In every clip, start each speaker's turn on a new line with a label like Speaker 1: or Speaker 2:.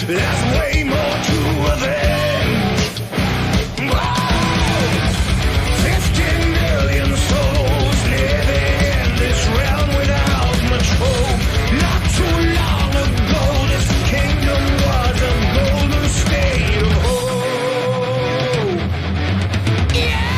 Speaker 1: There's way more to a thing. Whoa! 50 million souls living in this realm without much hope. Not too long ago, this kingdom was a golden state of hope. Yeah!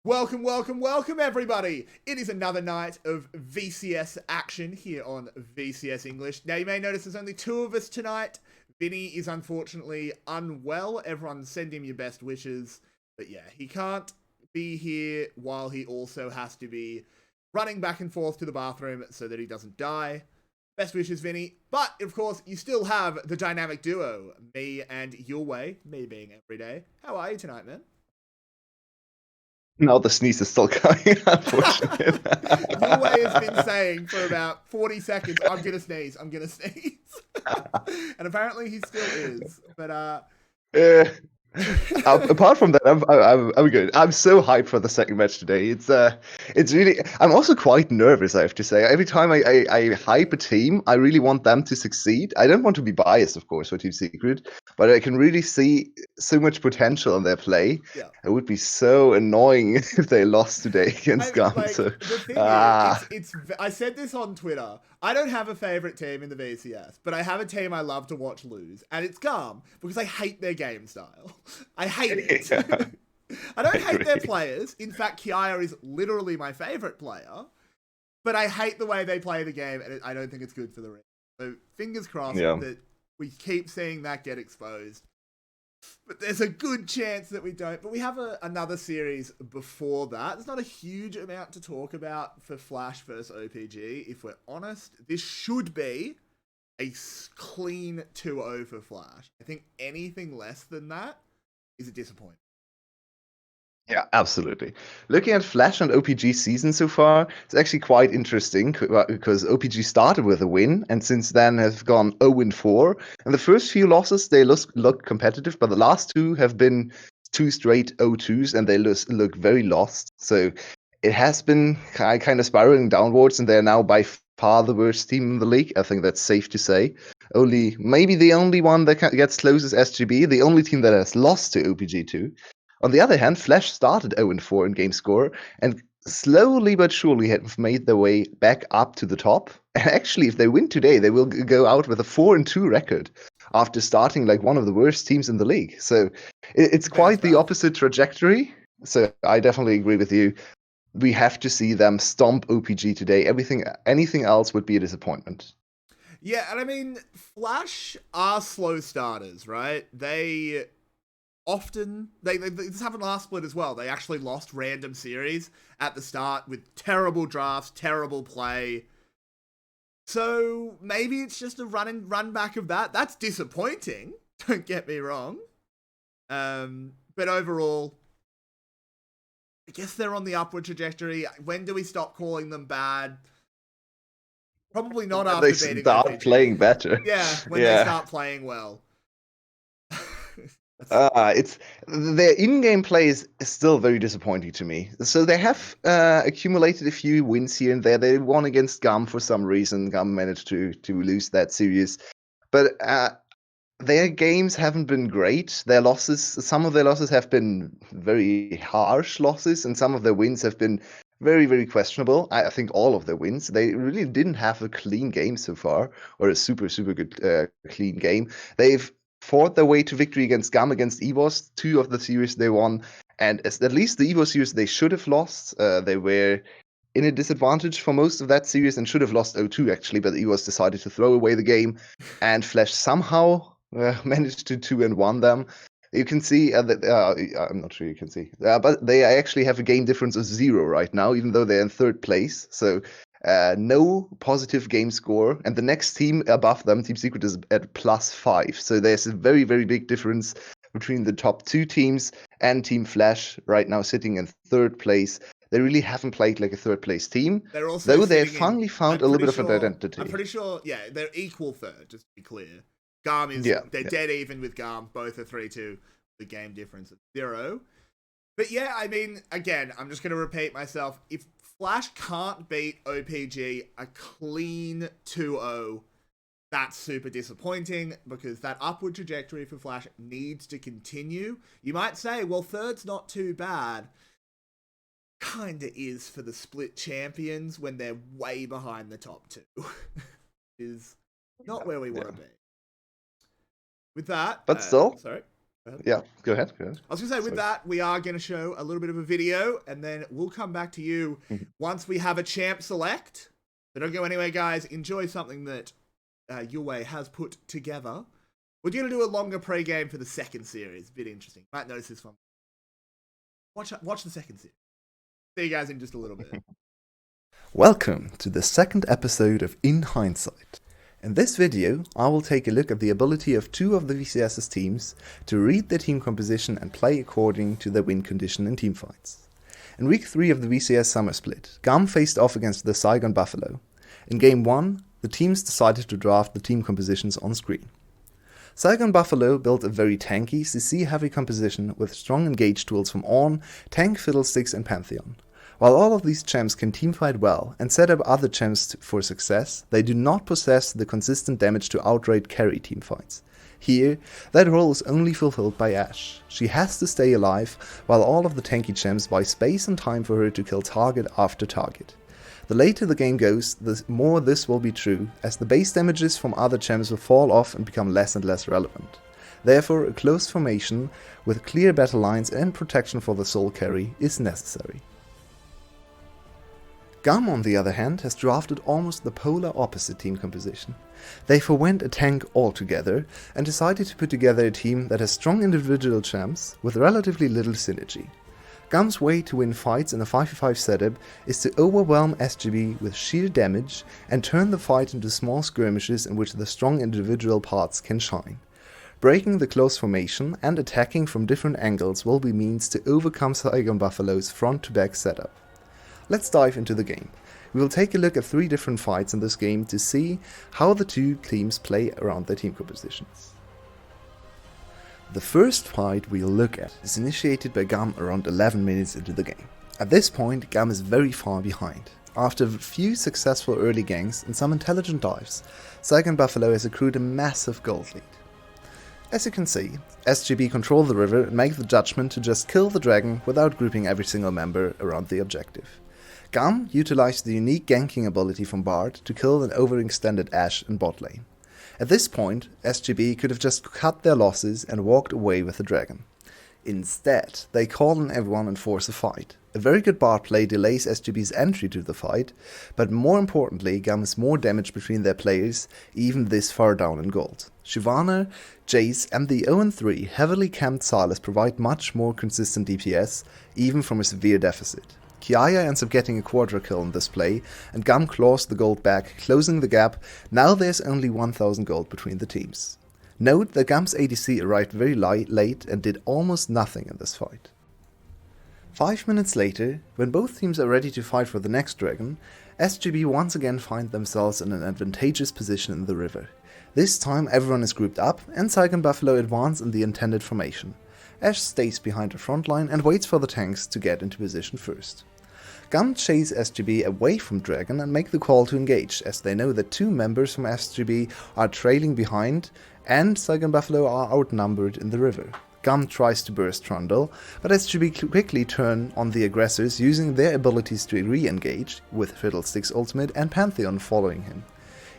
Speaker 2: Welcome, welcome, welcome, everybody! It is another night of VCS action here on VCS English. Now, you may notice there's only two of us tonight. Vinnie is unfortunately unwell. Everyone send him your best wishes. But yeah, he can't be here while he also has to be running back and forth to the bathroom so that he doesn't die. Best wishes, Vinnie. But, of course, you still have the dynamic duo, me and Yulwei, me being every day. How are you tonight, man?
Speaker 3: Now the sneeze is still coming, unfortunately.
Speaker 2: Yulwei has been saying for about 40 seconds, I'm gonna sneeze. And apparently he still is. But,
Speaker 3: apart from that, I'm good. I'm so hyped for the second match today. It's really. I'm also quite nervous, I have to say. Every time I hype a team, I really want them to succeed. I don't want to be biased, of course, for Team Secret, but I can really see so much potential in their play.
Speaker 2: yeah.
Speaker 3: It would be so annoying if they lost today against Gum.
Speaker 2: Like,
Speaker 3: So,
Speaker 2: the thing is, I said this on Twitter. I don't have a favorite team in the VCS, but I have a team I love to watch lose, and it's Gum, because I hate their game style. I hate it.
Speaker 3: Yeah.
Speaker 2: I don't hate their players. In fact, 𝗖𝗄𝗃 is literally my favorite player, but I hate the way they play the game, and I don't think it's good for the ring. So fingers crossed that we keep seeing that get exposed. But there's a good chance that we don't. But we have another series before that. There's not a huge amount to talk about for Flash versus OPG, if we're honest. This should be a clean 2-0 for Flash. I think anything less than that is a disappointment.
Speaker 3: Yeah, absolutely. Looking at Flash and OPG season so far, it's actually quite interesting because OPG started with a win and since then have gone 0-4. And the first few losses, they look competitive, but the last two have been two straight 0-2s and they look very lost. So it has been kind of spiraling downwards and they're now by far the worst team in the league. I think that's safe to say. Maybe the only one that gets close is SGB, the only team that has lost to OPG too. On the other hand, Flash started 0-4 in game score and slowly but surely have made their way back up to the top. And actually, if they win today, they will go out with a 4-2 record after starting like one of the worst teams in the league. So it's quite the opposite trajectory. So I definitely agree with you. We have to see them stomp OPG today. Anything else would be a disappointment.
Speaker 2: Yeah, and I mean, Flash are slow starters, right? They this happened last split as well. They actually lost random series at the start with terrible drafts, terrible play. So maybe it's just a run back of that. That's disappointing. Don't get me wrong. But overall, I guess they're on the upward trajectory. When do we stop calling them bad? Probably not after
Speaker 3: they
Speaker 2: beating
Speaker 3: start
Speaker 2: OPG.
Speaker 3: playing better.
Speaker 2: Yeah, when they start playing well.
Speaker 3: It's their in-game play is still very disappointing to me. So they have accumulated a few wins here and there. They won against Gum for some reason. Gum managed to lose that series, but their games haven't been great. Some of their losses have been very harsh losses, and some of their wins have been very, very questionable. I think all of their wins. They really didn't have a clean game so far, or a super, super good clean game. They've fought their way to victory against Gum, against EVOS, two of the series they won. And at least the EVOS series they should have lost. They were in a disadvantage for most of that series and should have lost 0-2 actually, but EVOS decided to throw away the game. And Flash somehow managed to 2-1 them. You can see that I'm not sure you can see, but they actually have a game difference of 0 right now, even though they're in third place. So no positive game score, and the next team above them, Team Secret, is at +5. So there's a very, very big difference between the top two teams and Team Flash right now sitting in third place. They really haven't played like a third place team, though they've finally found a little bit of an identity.
Speaker 2: I'm pretty sure, yeah, they're equal third, just to be clear. Gum is, they're dead even with Gum, both are 3-2, the game difference at 0. But yeah, I mean, again, I'm just going to repeat myself. If Flash can't beat OPG a clean 2-0, that's super disappointing because that upward trajectory for Flash needs to continue. You might say, well, third's not too bad. Kinda is for the split champions when they're way behind the top two. Is not where we want to be. With that,
Speaker 3: but still,
Speaker 2: sorry.
Speaker 3: Yeah, go ahead.
Speaker 2: I was going to say, with that, we are going to show a little bit of a video, and then we'll come back to you once we have a champ select. So don't go anywhere, guys. Enjoy something that Yulwei has put together. We're going to do a longer pre-game for the second series. A bit interesting. Might notice this one. Watch the second series. See you guys in just a little bit.
Speaker 4: Welcome to the second episode of In Hindsight. In this video, I will take a look at the ability of two of the VCS's teams to read their team composition and play according to their win condition in teamfights. In week 3 of the VCS summer split, 𝗀𝗃𝗄𝗏 faced off against the 𝗧𝗲𝗺𝗵𝗺𝗺. In game 1, the teams decided to draft the team compositions on screen. 𝗧𝗲𝗺𝗵𝗺𝗺 built a very tanky, CC-heavy composition with strong engage tools from 𝗊𝗇, 𝗃𝗀𝗽𝗃𝗃𝗿𝗃, 𝗃𝗃𝗺𝗃 and 𝗃𝗃𝗺. While all of these champs can teamfight well and set up other champs for success, they do not possess the consistent damage to outright carry teamfights. Here, that role is only fulfilled by 𝗏𝗃. She has to stay alive, while all of the tanky champs buy space and time for her to kill target after target. The later the game goes, the more this will be true, as the base damages from other champs will fall off and become less and less relevant. Therefore, a close formation with clear battle lines and protection for the soul carry is necessary. 𝗀𝗃𝗃, on the other hand, has drafted almost the polar opposite team composition. They forwent a tank altogether and decided to put together a team that has strong individual champs with relatively little synergy. 𝗀𝗃's way to win fights in a 5v5 setup is to overwhelm 𝗬𝗏 with sheer damage and turn the fight into small skirmishes in which the strong individual parts can shine. Breaking the close formation and attacking from different angles will be means to overcome 𝗧𝗲𝗺𝗵𝗺𝗺's front-to-back setup. Let's dive into the game. We will take a look at 3 different fights in this game to see how the two teams play around their team compositions. The first fight we'll look at is initiated by 𝗀𝗃 around 11 minutes into the game. At this point, 𝗀𝗃 is very far behind. After a few successful early ganks and some intelligent dives, 𝗧𝗲𝗺𝗵𝗺𝗺 has accrued a massive gold lead. As you can see, 𝗬𝗏 control the river and make the judgment to just kill the dragon without grouping every single member around the objective. 𝗀𝗃 utilized the unique ganking ability from Bard to kill an overextended 𝗏𝗃 in bot lane. At this point, 𝗬𝗏 could have just cut their losses and walked away with the dragon. Instead, they call on everyone and force a fight. A very good Bard play delays 𝗬𝗏's entry to the fight, but more importantly, 𝗀𝗃 is more damage between their players, even this far down in gold. Shyvana, Jace and the 0-3 heavily camped Sylas provide much more consistent DPS, even from a severe deficit. 𝗖𝗄𝗽 ends up getting a quadra kill in this play, and 𝗀𝗃 claws the gold back, closing the gap. Now there's only 1000 gold between the teams. Note that 𝗀𝗃's ADC arrived very late and did almost nothing in this fight. 5 minutes later, when both teams are ready to fight for the next dragon, 𝗬𝗏 once again find themselves in an advantageous position in the river. This time everyone is grouped up, and 𝗧𝗲𝗺𝗵𝗺𝗺 advance in the intended formation. 𝗏𝗃 stays behind the front line and waits for the tanks to get into position first. 𝗀𝗃 chase 𝗬𝗏 away from dragon and make the call to engage, as they know that 2 members from 𝗬𝗏 are trailing behind and 𝗧𝗲𝗺𝗵𝗺𝗺 are outnumbered in the river. 𝗀𝗃 tries to burst Trundle, but 𝗬𝗏 quickly turn on the aggressors using their abilities to re-engage, with Fiddlestick's ultimate and Pantheon following him.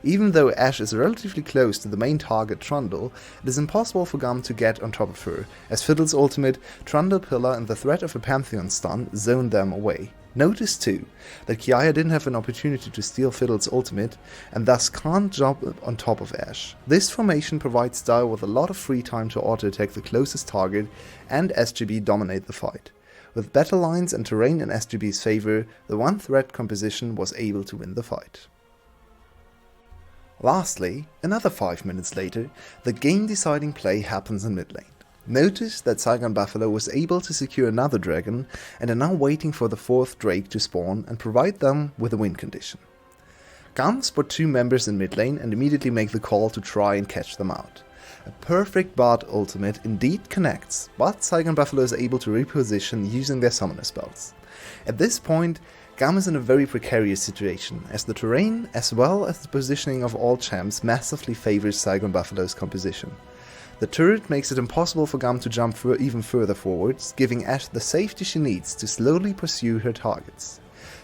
Speaker 4: Even though 𝗏𝗃 is relatively close to the main target Trundle, it is impossible for 𝗀𝗃 to get on top of her, as Fiddle's ultimate, Trundle Pillar and the threat of a Pantheon stun zone them away. Notice too that 𝗖𝗄𝗽 didn't have an opportunity to steal Fiddle's ultimate and thus can't jump on top of 𝗏𝗃. This formation provides Styles with a lot of free time to auto-attack the closest target, and 𝗬𝗏 dominate the fight. With battle lines and terrain in 𝗬𝗏's favor, the one-threat composition was able to win the fight. Lastly, another 5 minutes later, the game-deciding play happens in mid lane. Notice that 𝗧𝗲𝗺𝗵𝗺𝗺 was able to secure another dragon and are now waiting for the 4th Drake to spawn and provide them with a win condition. 𝗀𝗃 spot 2 members in mid lane and immediately make the call to try and catch them out. A perfect Bard ultimate indeed connects, but 𝗧𝗲𝗺𝗵𝗺𝗺 is able to reposition using their summoner spells. At this point, 𝗀𝗃 is in a very precarious situation, as the terrain as well as the positioning of all champs massively favors 𝗧𝗲𝗺𝗵𝗺𝗺's composition. The turret makes it impossible for 𝗀𝗃 to jump even further forwards, giving 𝗏𝗃 the safety she needs to slowly pursue her targets.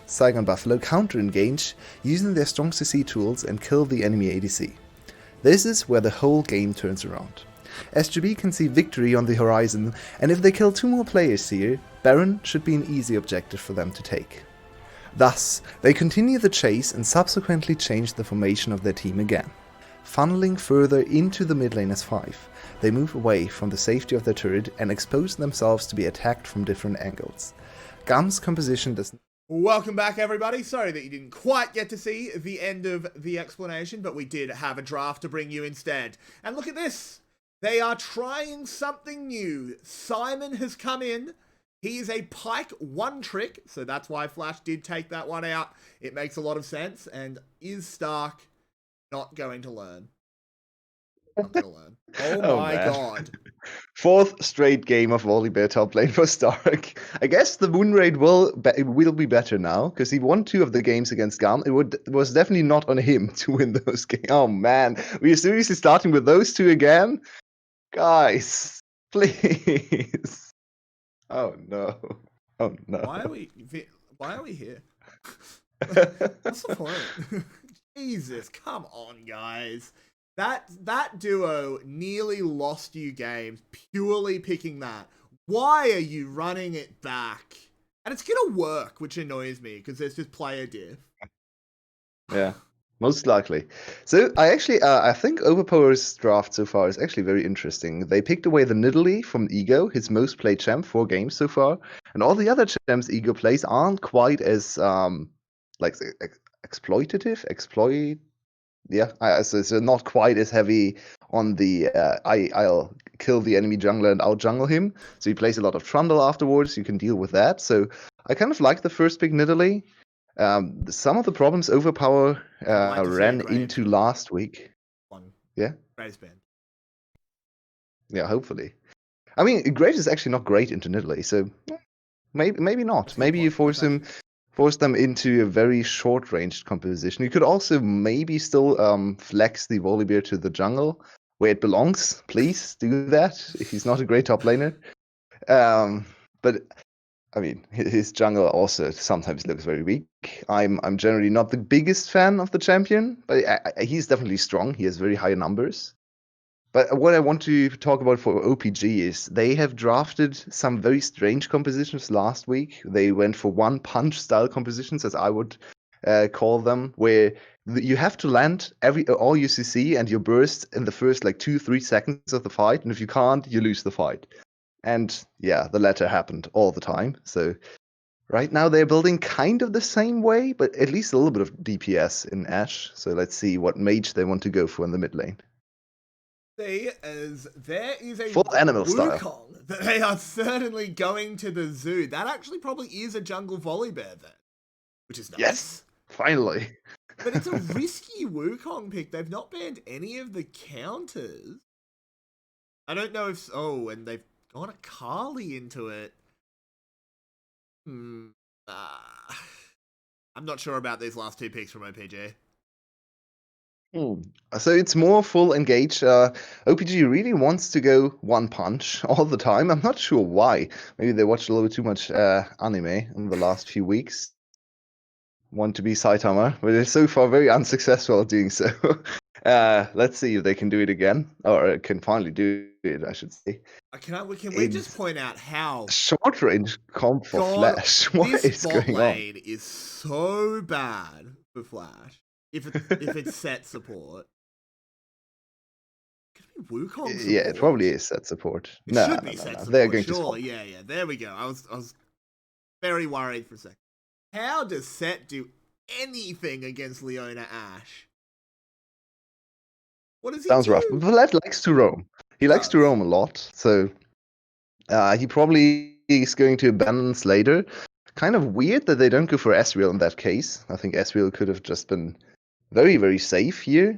Speaker 4: 𝗧𝗲𝗺𝗵𝗺𝗺 counter-engage using their strong CC tools and kill the enemy ADC. This is where the whole game turns around. 𝗬𝗃𝗃𝗵 can see victory on the horizon, and if they kill 2 more players here, Baron should be an easy objective for them to take. Thus, they continue the chase and subsequently change the formation of their team again. Funneling further into the mid lane as 5, they move away from the safety of their turret and expose themselves to be attacked from different angles. 𝗀𝗻's composition does.
Speaker 2: Welcome back, everybody. Sorry that you didn't quite get to see the end of the explanation, but we did have a draft to bring you instead. And look at this. They are trying something new. Simon has come in. He is a Pyke one trick, so that's why Flash did take that one out. It makes a lot of sense. And is Stark not going to learn? Not going to learn. Oh my god.
Speaker 3: 4th straight game of volibear top lane for Stark. I guess the win rate will be better now, because he won 2 of the games against 𝗀𝗻. It was definitely not on him to win those games. Oh man, we are seriously starting with those 2 again? Guys, please. Oh no. Oh no.
Speaker 2: Why are we here? What's the point? Jesus, come on, guys. That duo nearly lost you games purely picking that. Why are you running it back? And it's gonna work, which annoys me because there's just player diff.
Speaker 3: Yeah, most likely. So I think 𝗀𝗀𝗺's draft so far is actually very interesting. They picked away the Nidalee from Ego, his most played champ, 4 games so far, and all the other champs Ego plays aren't quite as exploitative. Yeah, so not quite as heavy on the I'll kill the enemy jungler and out jungle him. So he plays a lot of Trundle afterwards. You can deal with that. So I kind of like the first pick Nidalee. Some of the problems 𝗀𝗺𝗺 ran into last week. Yeah.
Speaker 2: Greatest band.
Speaker 3: Yeah, hopefully. I mean, Great is actually not great into Nidalee, so maybe not. Maybe you force them into a very short-ranged composition. You could also maybe still flex the volibear to the jungle, where it belongs. Please do that, if he's not a great top laner. But, I mean, his jungle also sometimes looks very weak. I'm generally not the biggest fan of the champion, but he's definitely strong. He has very high numbers. But what I want to talk about for OPG is they have drafted some very strange compositions last week. They went for one-punch style compositions, as I would call them, where you have to land all your CC and your burst in the first 2-3 seconds of the fight, and if you can't, you lose the fight. And yeah, the latter happened all the time. So right now they're building kind of the same way, but at least a little bit of DPS in Ashe. So let's see what mage they want to go for in the mid lane.
Speaker 2: As there is a
Speaker 3: full animal style
Speaker 2: that they are certainly going to the zoo. That actually probably is a jungle volibear then, which is nice.
Speaker 3: Yes, finally.
Speaker 2: But it's a risky Wukong pick. They've not banned any of the counters. I don't know if... Oh, and they've got a Kali into it. I'm not sure about these last 2 picks from OPG.
Speaker 3: So it's more full engage. OPG really wants to go one punch all the time. I'm not sure why. Maybe they watched a little bit too much anime in the last few weeks. Want to be Saitama, but they're so far very unsuccessful at doing so. Let's see if they can do it again, or can finally do it, I should say.
Speaker 2: Can we just point out how
Speaker 3: short range comp for Flash? What is going on?
Speaker 2: This bot lane is so bad for Flash. If it's set support. Could it be Wukong support?
Speaker 3: Yeah, it probably is set support.
Speaker 2: It should be set support. They're going to swap. Yeah, there we go. I was very worried for a second. How does Set do anything against Leona Ashe? What does he
Speaker 3: Sounds
Speaker 2: do?
Speaker 3: rough. Vallette likes to roam. He likes to roam a lot, so he probably is going to abandon later. Kind of weird that they don't go for Ezreal in that case. I think Ezreal could have just been very, very safe here.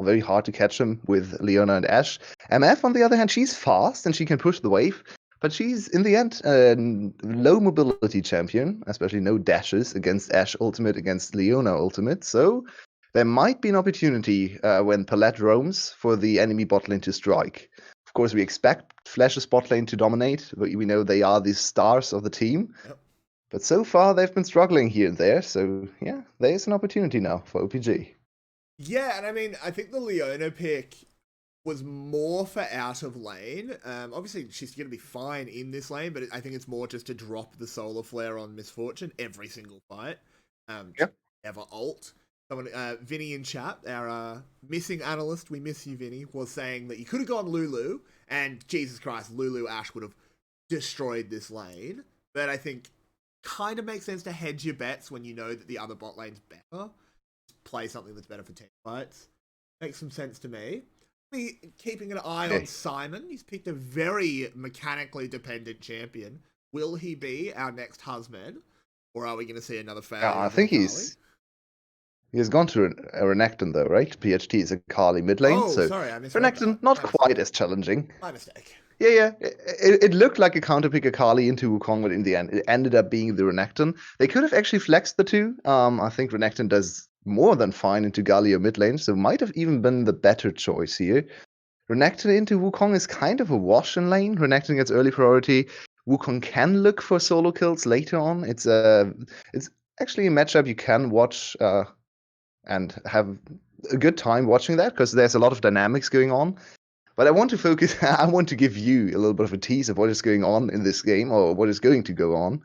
Speaker 3: Very hard to catch him with Leona and Ashe. MF, on the other hand, she's fast and she can push the wave, but she's, in the end, a low mobility champion, especially no dashes against Ashe ultimate, against Leona ultimate. So there might be an opportunity when Palette roams for the enemy bot lane to strike. Of course, we expect Flash's bot lane to dominate, but we know they are the stars of the team. Yep. But so far, they've been struggling here and there. So, yeah, there's an opportunity now for OPG.
Speaker 2: Yeah, and I mean, I think the Leona pick was more for out of lane. Obviously, she's going to be fine in this lane, but I think it's more just to drop the solar flare on Misfortune every single fight. Ever ult. Someone, Vinnie in chat, our missing analyst, we miss you, Vinnie, was saying that you could have gone Lulu, and Jesus Christ, Lulu Ashe would have destroyed this lane. But I think kind of makes sense to hedge your bets when you know that the other bot lane's better. Play something that's better for team fights. Makes some sense to me. Be keeping an eye on Simon. He's picked a very mechanically dependent champion. Will he be our next husband? Or are we going to see another failure?
Speaker 3: I think he's gone to a Renekton though, right? PHT is a 𝗘𝗃𝗿𝗄𝗏 mid lane. So
Speaker 2: sorry, I misread
Speaker 3: Renekton,
Speaker 2: that.
Speaker 3: not quite as challenging.
Speaker 2: My mistake.
Speaker 3: Yeah. It looked like a counterpick of 𝗘𝗃𝗿𝗄𝗏 into Wukong, but in the end, it ended up being the Renekton. They could have actually flexed the two. I think Renekton does more than fine into Galio mid lane, so might have even been the better choice here. Renekton into Wukong is kind of a wash in lane. Renekton gets early priority. Wukong can look for solo kills later on. It's actually a matchup you can watch and have a good time watching that, because there's a lot of dynamics going on. But I want to focus. I want to give you a little bit of a tease of what is going on in this game, or what is going to go on.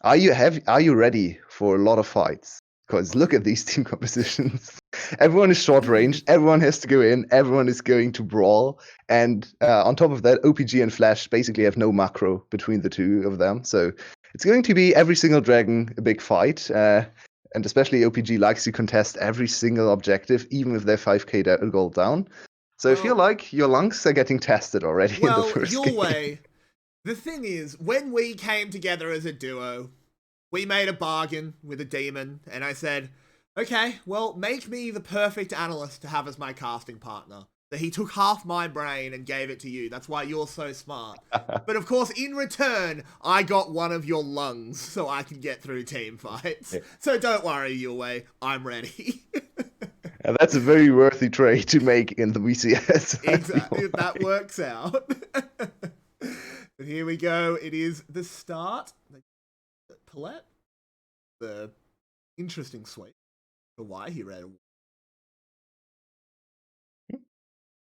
Speaker 3: Are you ready for a lot of fights? Because look at these team compositions. Everyone is short range. Everyone has to go in. Everyone is going to brawl. And on top of that, OPG and Flash basically have no macro between the two of them. So it's going to be every single dragon a big fight. And especially OPG likes to contest every single objective, even if they're 5k gold down. So I feel like your lungs are getting tested already in the first game.
Speaker 2: Yulwei, the thing is, when we came together as a duo, we made a bargain with a demon, and I said, okay, well, make me the perfect analyst to have as my casting partner. So he took half my brain and gave it to you. That's why you're so smart. But of course, in return, I got one of your lungs so I can get through team fights. Yeah. So don't worry, Yulwei, I'm ready.
Speaker 3: And that's a very worthy trade to make in the VCS.
Speaker 2: Exactly, that works out. But here we go. It is the start. 𝗙𝗃𝗿𝗄𝗏, the interesting sweep for why he read.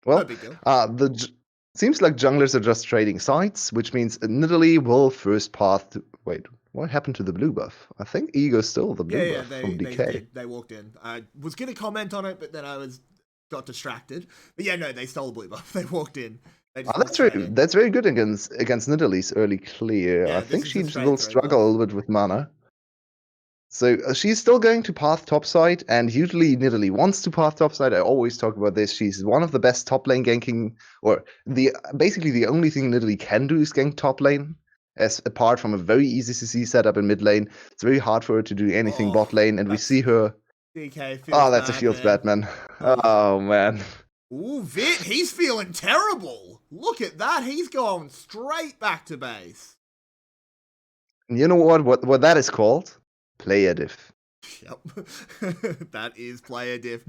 Speaker 3: Well, seems like junglers are just trading sides, which means Nidalee will first path to... Wait, what happened to the blue buff? I think Ego stole the blue buff from DK.
Speaker 2: They walked in. I was going to comment on it, but then I got distracted. But yeah, no, they stole the blue buff. They walked in.
Speaker 3: That's very good against Nidalee's early clear.
Speaker 2: Yeah,
Speaker 3: I think she will struggle a little bit with mana. So she's still going to path topside, and usually Nidalee wants to path topside. I always talk about this. She's one of the best top lane ganking, or basically the only thing Nidalee can do is gank top lane. As apart from a very easy CC setup in mid lane, it's very hard for her to do anything bot lane, and we see her.
Speaker 2: DK
Speaker 3: that's a feels bad, man. Oh man.
Speaker 2: Ooh, Vit, he's feeling terrible. Look at that. He's going straight back to base.
Speaker 3: You know what that is called? Player diff.
Speaker 2: Yep. That is player diff.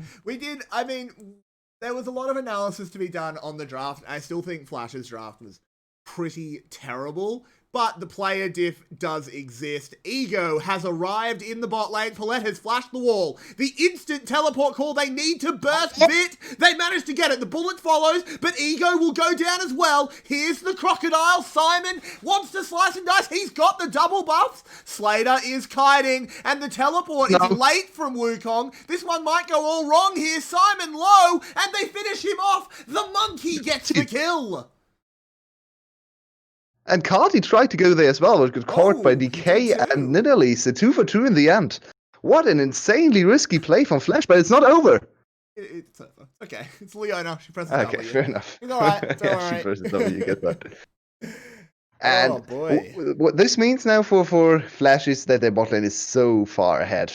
Speaker 2: There was a lot of analysis to be done on the draft. I still think Flash's draft was pretty terrible. But the player diff does exist. Ego has arrived in the bot lane. 𝗙𝗏𝗄𝗏 has flashed the wall. The instant teleport call, they need to burst Vit. They managed to get it. The bullet follows, but Ego will go down as well. Here's the crocodile. Simon wants to slice and dice. He's got the double buffs. Slater is kiting, and the teleport is late from Wukong. This one might go all wrong here. Simon low, and they finish him off. The monkey gets the kill.
Speaker 3: And 𝗏𝗃𝗏𝗏 tried to go there as well, but got caught by DK and Nidalee. So 2 for 2 in the end. What an insanely risky play from Flash, but it's not over.
Speaker 2: It's over. Okay, it's Leona. She presses
Speaker 3: W.
Speaker 2: Okay,
Speaker 3: fair enough.
Speaker 2: It's all right.
Speaker 3: She presses W, get that.
Speaker 2: And
Speaker 3: oh boy. What this means now for Flash is that their bot lane is so far ahead.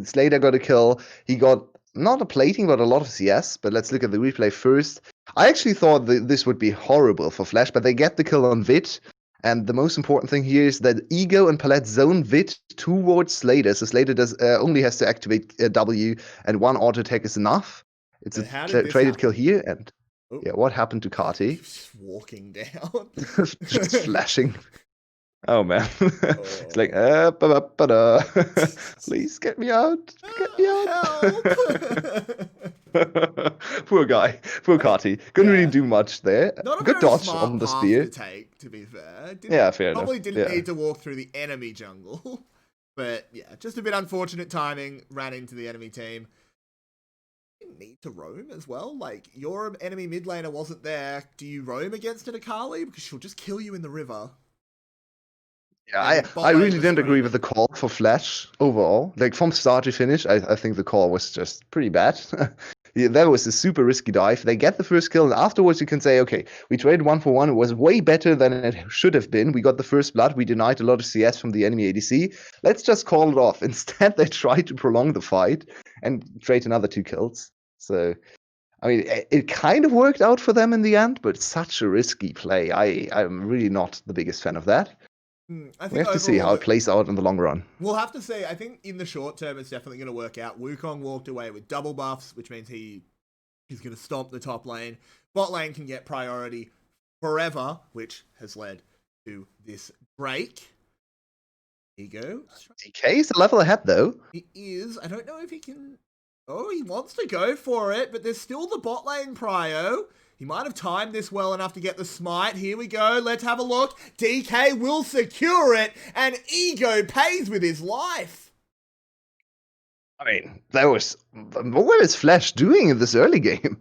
Speaker 3: Slater got a kill. He got not a plating, but a lot of CS. But let's look at the replay first. I actually thought that this would be horrible for Flash, but they get the kill on Vit. And the most important thing here is that Ego and 𝗙𝗏𝗏𝗏 zone Vit towards Slater. So Slater only has to activate W, and one auto attack is enough. It's a traded kill here. And yeah, what happened to 𝗏𝗃𝗏𝗏?
Speaker 2: Just walking down.
Speaker 3: Just flashing. Oh man. It's like, please get me out. Get me out. Poor guy. Poor 𝗁𝗃𝗏. Couldn't really do much there.
Speaker 2: Not a
Speaker 3: Good
Speaker 2: very
Speaker 3: dodge
Speaker 2: smart
Speaker 3: on the
Speaker 2: path
Speaker 3: spear.
Speaker 2: to take, to be fair.
Speaker 3: Yeah, fair enough.
Speaker 2: Probably didn't
Speaker 3: Yeah.
Speaker 2: need to walk through the enemy jungle. But yeah, just a bit unfortunate timing. Ran into the enemy team. Didn't need to roam as well. Like, your enemy mid laner wasn't there. Do you roam against an 𝗁𝗃𝗏? Because she'll just kill you in the river.
Speaker 3: Yeah, I really didn't agree with the call for Flash overall. Like, from start to finish, I think the call was just pretty bad. Yeah, that was a super risky dive. They get the first kill, and afterwards you can say, okay, we traded 1-for-1. It was way better than it should have been. We got the first blood. We denied a lot of CS from the enemy ADC. Let's just call it off. Instead, they tried to prolong the fight and trade another 2 kills. So, I mean, it kind of worked out for them in the end, but such a risky play. I'm really not the biggest fan of that.
Speaker 2: I think
Speaker 3: we have to see how it plays out in the long run.
Speaker 2: We'll have to see. I think in the short term, it's definitely going to work out. Wukong walked away with double buffs, which means he's going to stomp the top lane. Bot lane can get priority forever, which has led to this break. Ego.
Speaker 3: DK is a level ahead, though.
Speaker 2: He is. I don't know if he can... Oh, he wants to go for it, but there's still the bot lane prio. He might have timed this well enough to get the smite. Here we go. Let's have a look. DK will secure it, and Ego pays with his life.
Speaker 3: I mean, what is Flash doing in this early game?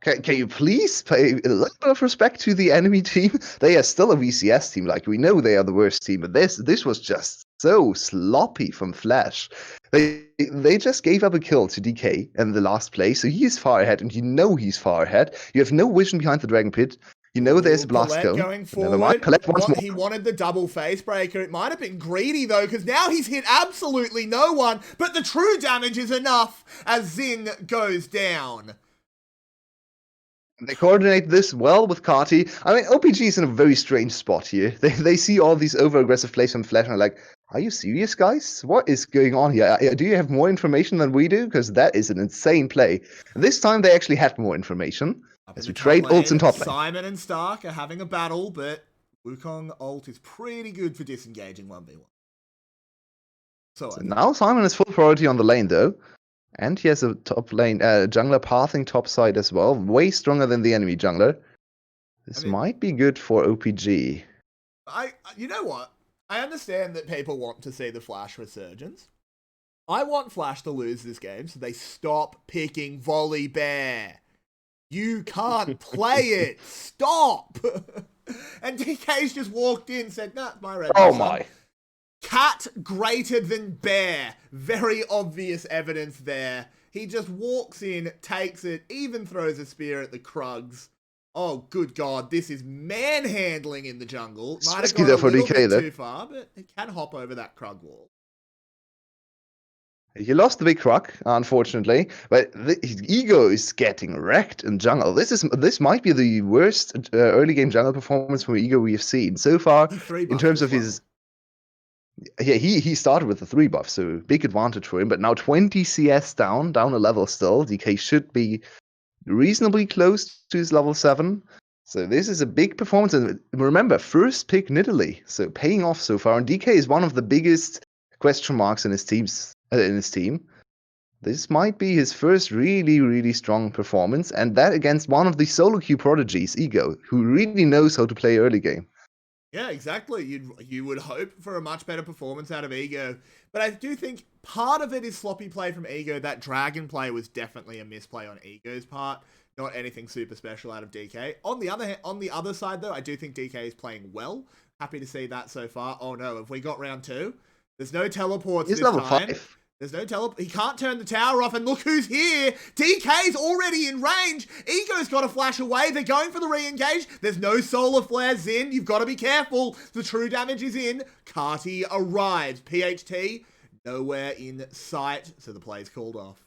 Speaker 3: Can you please pay a little bit of respect to the enemy team? They are still a VCS team. Like, we know they are the worst team, but this was just so sloppy from Flash. They just gave up a kill to DK in the last play, so he is far ahead, and you know he's far ahead. You have no vision behind the Dragon Pit. You know there's a blast cone.
Speaker 2: Going forward.
Speaker 3: Never mind. 𝗁𝗏𝗏 once more.
Speaker 2: He wanted the double face breaker. It might have been greedy, though, because now he's hit absolutely no one, but the true damage is enough as Xin goes down.
Speaker 3: They coordinate this well with 𝗁𝗃𝗏𝗏. I mean, OPG is in a very strange spot here. They see all these over-aggressive plays from Flash and are like, are you serious, guys? What is going on here? Do you have more information than we do? Because that is an insane play. This time they actually had more information. As we trade ults in top lane.
Speaker 2: Simon and Stark are having a battle, but Wukong ult is pretty good for disengaging 1v1. So
Speaker 3: now Simon is full priority on the lane, though. And he has a top lane jungler pathing top side as well. Way stronger than the enemy jungler. This might be good for OPG.
Speaker 2: You know what? I understand that people want to see the Flash resurgence. I want Flash to lose this game so they stop picking VolleyBear. You can't play it. Stop. And DK's just walked in and said, nah, my red.
Speaker 3: Oh my.
Speaker 2: Cat greater than bear. Very obvious evidence there. He just walks in, takes it, even throws a spear at the Krugs. Oh, good God. This is manhandling in the jungle. Might have gone a little bit too far, but it can hop over that Krug wall.
Speaker 3: He lost the big Krug, unfortunately, but his ego is getting wrecked in jungle. This might be the worst early game jungle performance from Ego we have seen so far in terms of his. Yeah, he started with the 3 buff, so big advantage for him. But now 20 CS down a level still. DK should be reasonably close to his level 7. So this is a big performance. And remember, first pick Nidalee, so paying off so far. And DK is one of the biggest question marks in his team. This might be his first really, really strong performance, and that against one of the solo queue prodigies, Ego, who really knows how to play early game.
Speaker 2: Yeah, exactly. You would hope for a much better performance out of Ego, but I do think part of it is sloppy play from Ego. That dragon play was definitely a misplay on Ego's part, not anything super special out of DK. On the other side, though, I do think DK is playing well. Happy to see that so far. Oh no, have we got round 2? There's no teleports this
Speaker 3: level
Speaker 2: time.
Speaker 3: 5.
Speaker 2: There's no teleport. He can't turn the tower off, and look who's here. DK's already in range. Ego's got to flash away. They're going for the re-engage. There's no solar flares in. You've got to be careful. The true damage is in. 𝗁𝗏𝗏𝗏 arrives. PHT nowhere in sight, so the play's called off.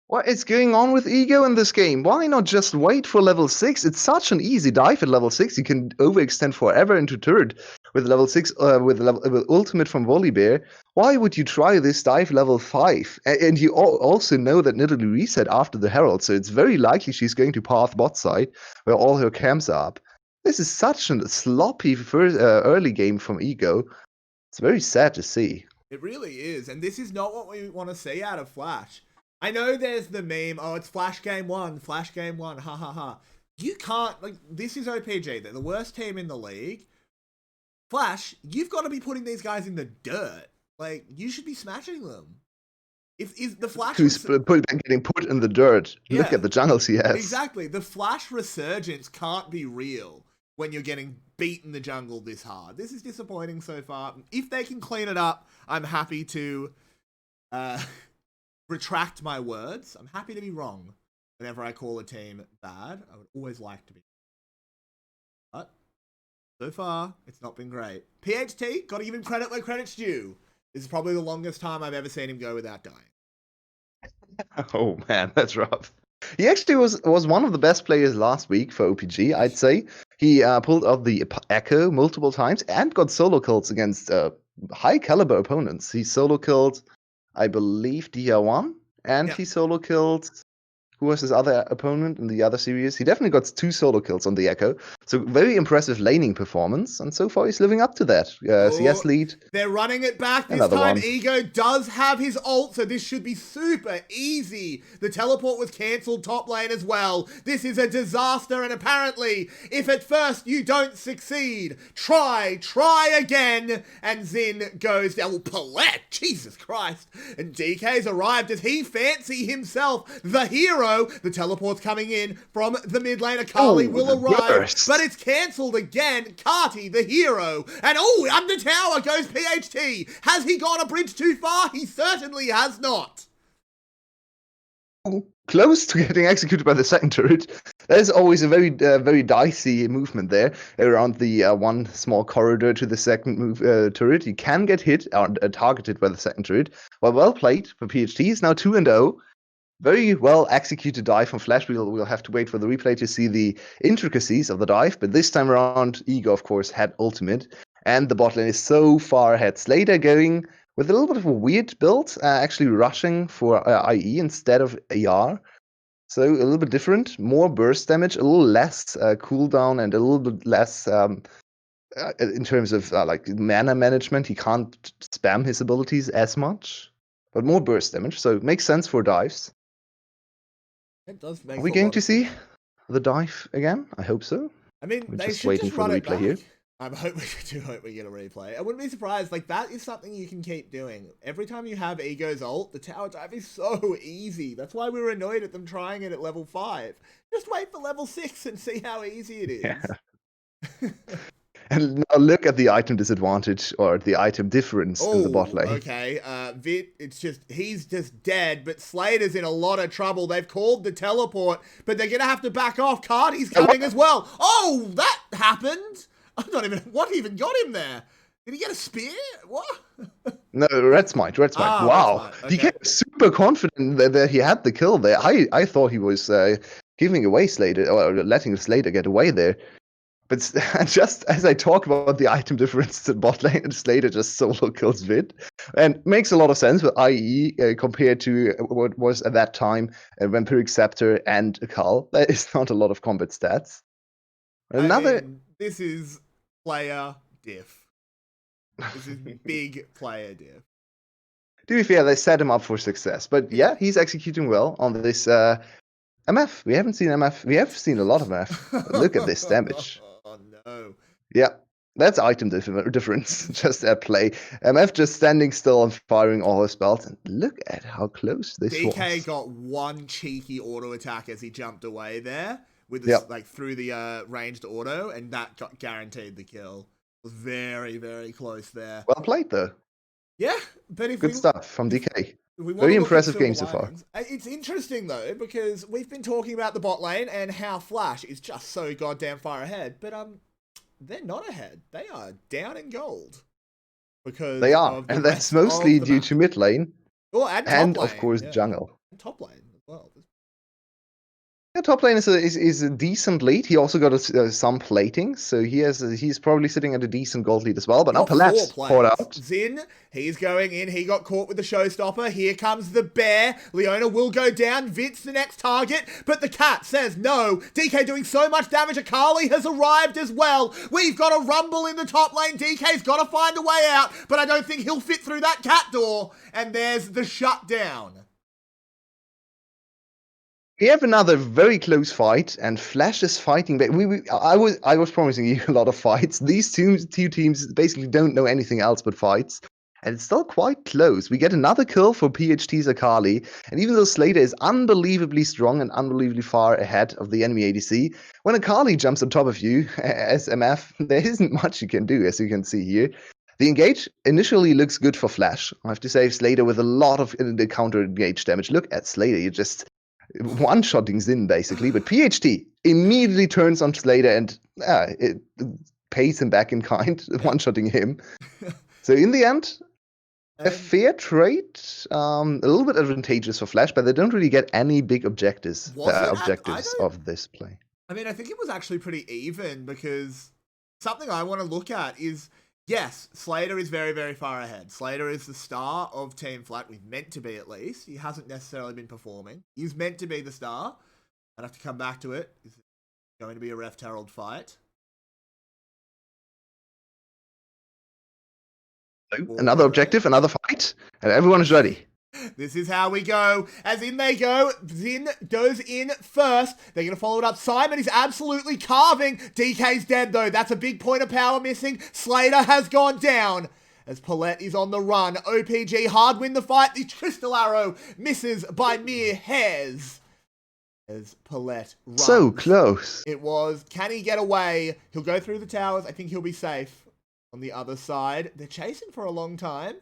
Speaker 3: What is going on with Ego in this game? Why not just wait for level 6? It's such an easy dive at level 6. You can overextend forever into turret with level 6 with ultimate from VolleyBear. Why would you try this dive level 5? And you also know that Nidalee reset after the Herald, so it's very likely she's going to path bot side where all her camps are up. This is such a sloppy early game from Ego. It's very sad to see.
Speaker 2: It really is, and this is not what we want to see out of Flash. I know there's the meme, oh, it's Flash Game 1, Flash Game 1, ha ha ha. You can't, like, this is OPG, they're the worst team in the league. Flash, you've got to be putting these guys in the dirt. Like, you should be smashing them. If is the Flash
Speaker 3: getting put in the dirt. Yeah, look at the jungles he has.
Speaker 2: Exactly. The Flash resurgence can't be real when you're getting beat in the jungle this hard. This is disappointing so far. If they can clean it up, I'm happy to retract my words. I'm happy to be wrong whenever I call a team bad. I would always like to be. But so far, it's not been great. PHT, got to give him credit where credit's due. This is probably the longest time I've ever seen him go without dying.
Speaker 3: Oh man, that's rough. He actually was one of the best players last week for OPG, I'd say. He pulled out the Echo multiple times and got solo kills against high caliber opponents. He solo killed, I believe, DR1, and he solo killed... Who was his other opponent in the other series? He definitely got 2 solo kills on the Echo. So very impressive laning performance, and so far he's living up to that. CS lead.
Speaker 2: They're running it back. This time Ego does have his ult, so this should be super easy. The teleport was cancelled top lane as well. This is a disaster, and apparently, if at first you don't succeed, try again. And Zin goes down. Palette, Jesus Christ. And DK's arrived as he fancy himself the hero. The teleport's coming in from the mid lane. 𝗏𝗏𝗄𝗃 will arrive, but it's cancelled again. 𝗏𝗃𝗏𝗏, the hero. And under tower goes PHT. Has he gone a bridge too far? He certainly has not.
Speaker 3: Close to getting executed by the second turret. There's always a very dicey movement there around the one small corridor to the second turret. You can get hit or targeted by the second turret. Well played for PHT. He's now 2-0. Very well executed dive from Flash. We'll have to wait for the replay to see the intricacies of the dive. But this time around, Ego, of course, had ultimate. And the bot lane is so far ahead. Slayda going with a little bit of a weird build, actually rushing for IE instead of AR. So a little bit different. More burst damage, a little less cooldown, and a little bit less in terms of like mana management. He can't spam his abilities as much, but more burst damage. So it makes sense for dives.
Speaker 2: It does make.
Speaker 3: Are we going to see the dive again? I hope so.
Speaker 2: I mean,
Speaker 3: we're
Speaker 2: they
Speaker 3: just
Speaker 2: should
Speaker 3: waiting
Speaker 2: just
Speaker 3: for
Speaker 2: run
Speaker 3: the
Speaker 2: it
Speaker 3: replay
Speaker 2: back.
Speaker 3: here.
Speaker 2: I do hope we get a replay. I wouldn't be surprised. Like, that is something you can keep doing. Every time you have Ego's ult, the tower dive is so easy. That's why we were annoyed at them trying it at level 5. Just wait for level 6 and see how easy it is.
Speaker 3: Yeah. And now look at the item disadvantage or the item difference in the bot lane.
Speaker 2: Okay, Vit, he's just dead, but Slayda's in a lot of trouble. They've called the teleport, but they're going to have to back off. 𝗏𝗏𝗏𝗏's coming as well. Oh, that happened. What even got him there? Did he get a spear? What?
Speaker 3: No, Red Smite. Wow.
Speaker 2: Red Smite. Okay.
Speaker 3: He came super confident that he had the kill there. I thought he was giving away Slayda, or letting Slayda get away there. But just as I talk about the item difference in bot lane, and Slayda just solo kills Vid. And makes a lot of sense with IE compared to what was at that time Vampiric Scepter and 𝗏𝗏𝗏. There is not a lot of combat stats.
Speaker 2: This is player diff. This is big player diff.
Speaker 3: To be fair, they set him up for success. But yeah, he's executing well on this MF. We haven't seen MF. We have seen a lot of MF. Look at this damage.
Speaker 2: Oh no.
Speaker 3: Yeah, that's item difference just at play. MF just standing still and firing all his spells. And look at how close this was.
Speaker 2: DK got one cheeky auto attack as he jumped away there with like through the ranged auto, and that got guaranteed the kill. It was very, very close there.
Speaker 3: Well played though.
Speaker 2: Yeah, but if
Speaker 3: good stuff from DK.
Speaker 2: Very
Speaker 3: impressive game so far.
Speaker 2: It's interesting though, because we've been talking about the bot lane and how Flash is just so goddamn far ahead, but they're not ahead. They are down in gold. Because
Speaker 3: they are, and that's mostly due to mid lane.
Speaker 2: Oh, and top lane,
Speaker 3: of course jungle.
Speaker 2: And top lane as well.
Speaker 3: Yeah, top lane is a decent lead. He also got some plating, so he's probably sitting at a decent gold lead as well. But now Palette poured out.
Speaker 2: Zin, he's going in. He got caught with the showstopper. Here comes the bear. Leona will go down. Vit's the next target, but the cat says no. DK doing so much damage. 𝗏𝗏𝗏𝗏 has arrived as well. We've got a rumble in the top lane. DK's got to find a way out, but I don't think he'll fit through that cat door. And there's the shutdown.
Speaker 3: We have another very close fight, and Flash is fighting back. I was promising you a lot of fights. These two teams basically don't know anything else but fights, and it's still quite close. We get another kill for PhT's 𝗃𝗃𝗍𝗃, and even though Slater is unbelievably strong and unbelievably far ahead of the enemy ADC, when 𝗃𝗃𝗍𝗃 jumps on top of you as MF, there isn't much you can do, as you can see here. The engage initially looks good for Flash. I have to say, Slater with a lot of the counter engage damage. Look at Slater, you just one-shotting Xin basically, but PhT immediately turns on Slater and it pays him back in kind, one-shotting him. So in the end, a fair trade, a little bit advantageous for Flash, but they don't really get any big objectives of this play.
Speaker 2: I mean, I think it was actually pretty even, because something I want to look at is, yes, Slater is very, very far ahead. Slater is the star of Team Flat. He's meant to be, at least. He hasn't necessarily been performing. He's meant to be the star. I'd have to come back to it. Is it going to be a 𝗃𝗃𝗿𝗃 fight?
Speaker 3: Another objective, another fight, and everyone is ready.
Speaker 2: This is how we go. As in they go. Xin goes in first. They're going to follow it up. Simon is absolutely carving. DK's dead, though. That's a big point of power missing. Slater has gone down. As 𝗃𝗏𝗏 is on the run. OPG hard win the fight. The crystal arrow misses by mere hairs. As 𝗃𝗏𝗏 runs.
Speaker 3: So close.
Speaker 2: It was. Can he get away? He'll go through the towers. I think he'll be safe. On the other side. They're chasing for a long time.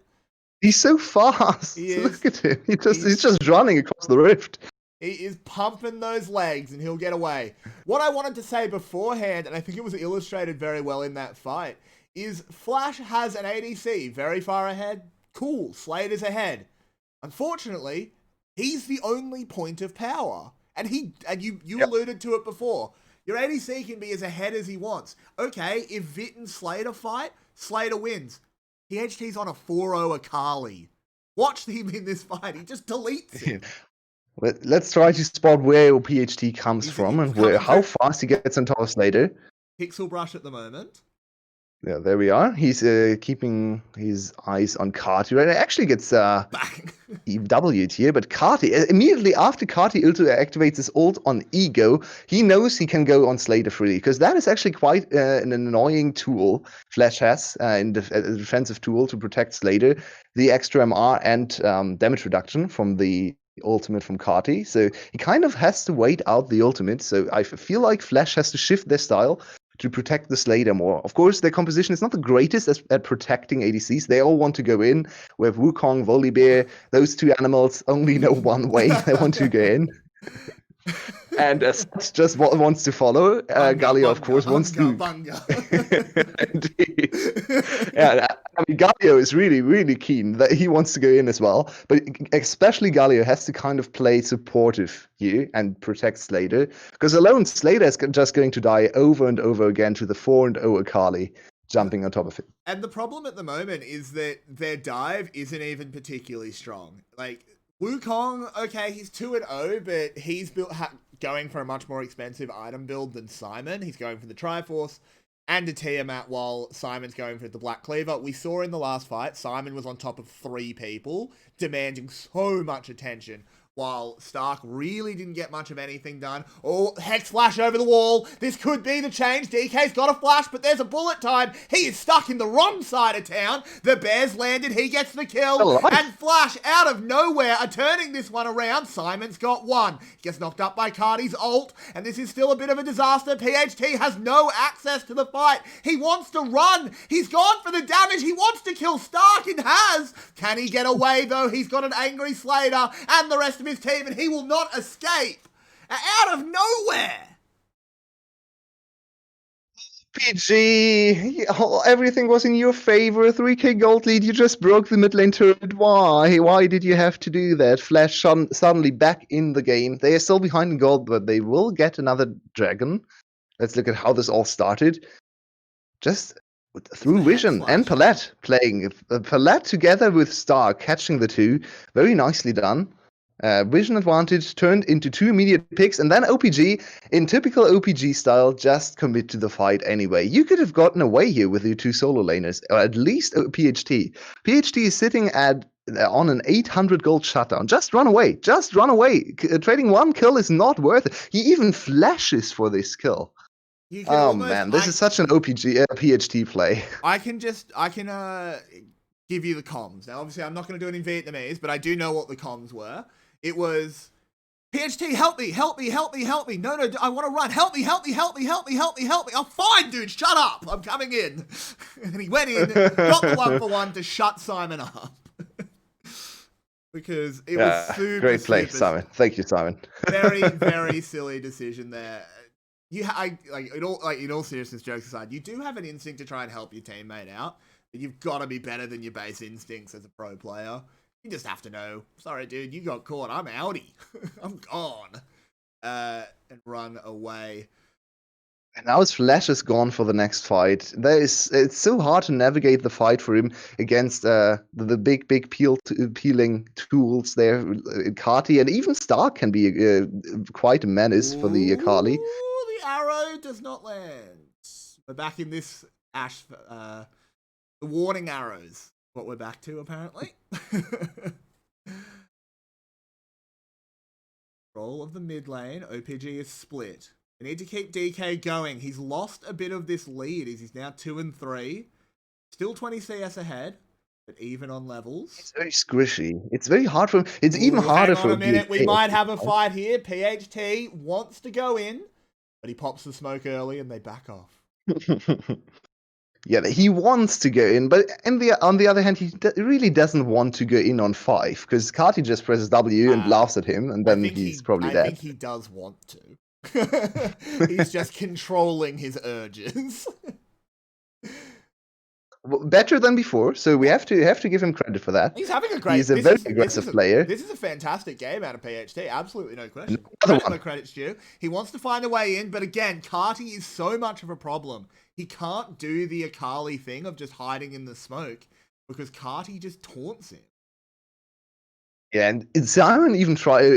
Speaker 3: He's so fast. Look at him. He's just running across the rift.
Speaker 2: He is pumping those legs and he'll get away. What I wanted to say beforehand, and I think it was illustrated very well in that fight, is Flash has an ADC very far ahead. Cool, Slater's ahead. Unfortunately, he's the only point of power. And you alluded to it before. Your ADC can be as ahead as he wants. Okay, if Vit and Slater fight, Slater wins. PhT's on a 4-0 𝗃𝗃𝗍𝗃. Watch him in this fight. He just deletes it.
Speaker 3: Let's try to spot where PhT comes from and how fast he gets on top of Slater.
Speaker 2: Pixel brush at the moment.
Speaker 3: Yeah, there we are. He's keeping his eyes on 𝗃𝗃𝗍𝗃. Right? It actually gets W'd here, but 𝗃𝗃𝗍𝗃, immediately after 𝗃𝗃𝗍𝗃 activates his ult on Ego, he knows he can go on Slater freely, because that is actually quite an annoying tool Flash has, a defensive tool to protect Slater, the extra MR and damage reduction from the ultimate from 𝗃𝗃𝗍𝗃. So he kind of has to wait out the ultimate, so I feel like Flash has to shift their style to protect the Slater more. Of course, their composition is not the greatest at protecting ADCs. They all want to go in. We have Wukong, Volibear. Those two animals only know one way. They want to go in. And Spoods just wants to follow. Galio, of course, wants to. Yeah, I mean, Galio is really, really keen that he wants to go in as well. But especially Galio has to kind of play supportive here and protect Slater. Because alone, Slater is just going to die over and over again to the 4-0 𝗃𝗃𝗍𝗃 jumping on top of it.
Speaker 2: And the problem at the moment is that their dive isn't even particularly strong. Like, Wukong, okay, he's 2-0, but he's going for a much more expensive item build than Simon. He's going for the Triforce and a Tiamat, while Simon's going for the Black Cleaver. We saw in the last fight, Simon was on top of 3 people, demanding so much attention, while Stark really didn't get much of anything done. Oh, Hex Flash over the wall. This could be the change. DK's got a flash, but there's a bullet time. He is stuck in the wrong side of town. The Bears landed. He gets the kill. And Flash, out of nowhere, are turning this one around. Simon's got one. He gets knocked up by 𝗃𝗃𝗍𝗃's ult, and this is still a bit of a disaster. PhT has no access to the fight. He wants to run. He's gone for the damage. He wants to kill Stark and has. Can he get away, though? He's got an angry Slater and the rest of his team, and he will not escape. Out of nowhere.
Speaker 3: PG, everything was in your favor. 3k gold lead. You just broke the mid lane turret. Why? Why did you have to do that? Flash suddenly back in the game. They are still behind in gold, but they will get another dragon. Let's look at how this all started. Just through Vision and 𝗃𝗏𝗏𝗃 playing. 𝗃𝗏𝗏𝗃 together with Star catching the two. Very nicely done. Vision advantage turned into 2 immediate picks, and then OPG, in typical OPG style, just commit to the fight anyway. You could have gotten away here with your 2 solo laners, or at least PhT. PhT is sitting at on an 800 gold shutdown. Just run away. Just run away. Trading one kill is not worth it. He even flashes for this kill. Oh man, this is such an OPG PHT play.
Speaker 2: I can give you the comms. Now, obviously, I'm not going to do it in Vietnamese, but I do know what the comms were. It was, PHT, help me, help me, help me, help me. No, I want to run. Help me, help me, help me, help me, help me, help me. Oh, fine, dude, shut up. I'm coming in. And he went in, got the 1-for-1 to shut Simon up. Because it was super,
Speaker 3: great play, Simon. Thank you, Simon.
Speaker 2: Very, very silly decision there. In all seriousness, jokes aside, you do have an instinct to try and help your teammate out, but you've got to be better than your base instincts as a pro player. You just have to know, sorry, dude, you got caught. I'm outie. I'm gone. And run away.
Speaker 3: And now his flash is gone for the next fight. It's so hard to navigate the fight for him against the big peeling tools there. Kati and even Stark can be quite a menace for the 𝗃𝗃𝗍𝗄𝗃.
Speaker 2: The arrow does not land. We're back in this the warning arrows. What we're back to, apparently. Control of the mid lane. OPG is split. We need to keep DK going. He's lost a bit of this lead. He's now 2-3. Still 20 CS ahead, but even on levels.
Speaker 3: It's very squishy. It's very hard for him. It's even harder for him.
Speaker 2: Hang on a minute. We might have a fight here. PHT wants to go in, but he pops the smoke early and they back off.
Speaker 3: Yeah, he wants to go in, but on the other hand, he really doesn't want to go in on 5, because Kati just presses W and laughs at him, and then he's probably dead.
Speaker 2: I think he does want to. He's just controlling his urges.
Speaker 3: Well, better than before, so we have to give him credit for that.
Speaker 2: He's having a great.
Speaker 3: He's a very aggressive player.
Speaker 2: This is a fantastic game out of PHT. Absolutely no question. No credit's due. He wants to find a way in, but again, Kati is so much of a problem. He can't do the 𝗃𝗃𝗍𝗄𝗃 thing of just hiding in the smoke because Kati just taunts him.
Speaker 3: Yeah, and Simon even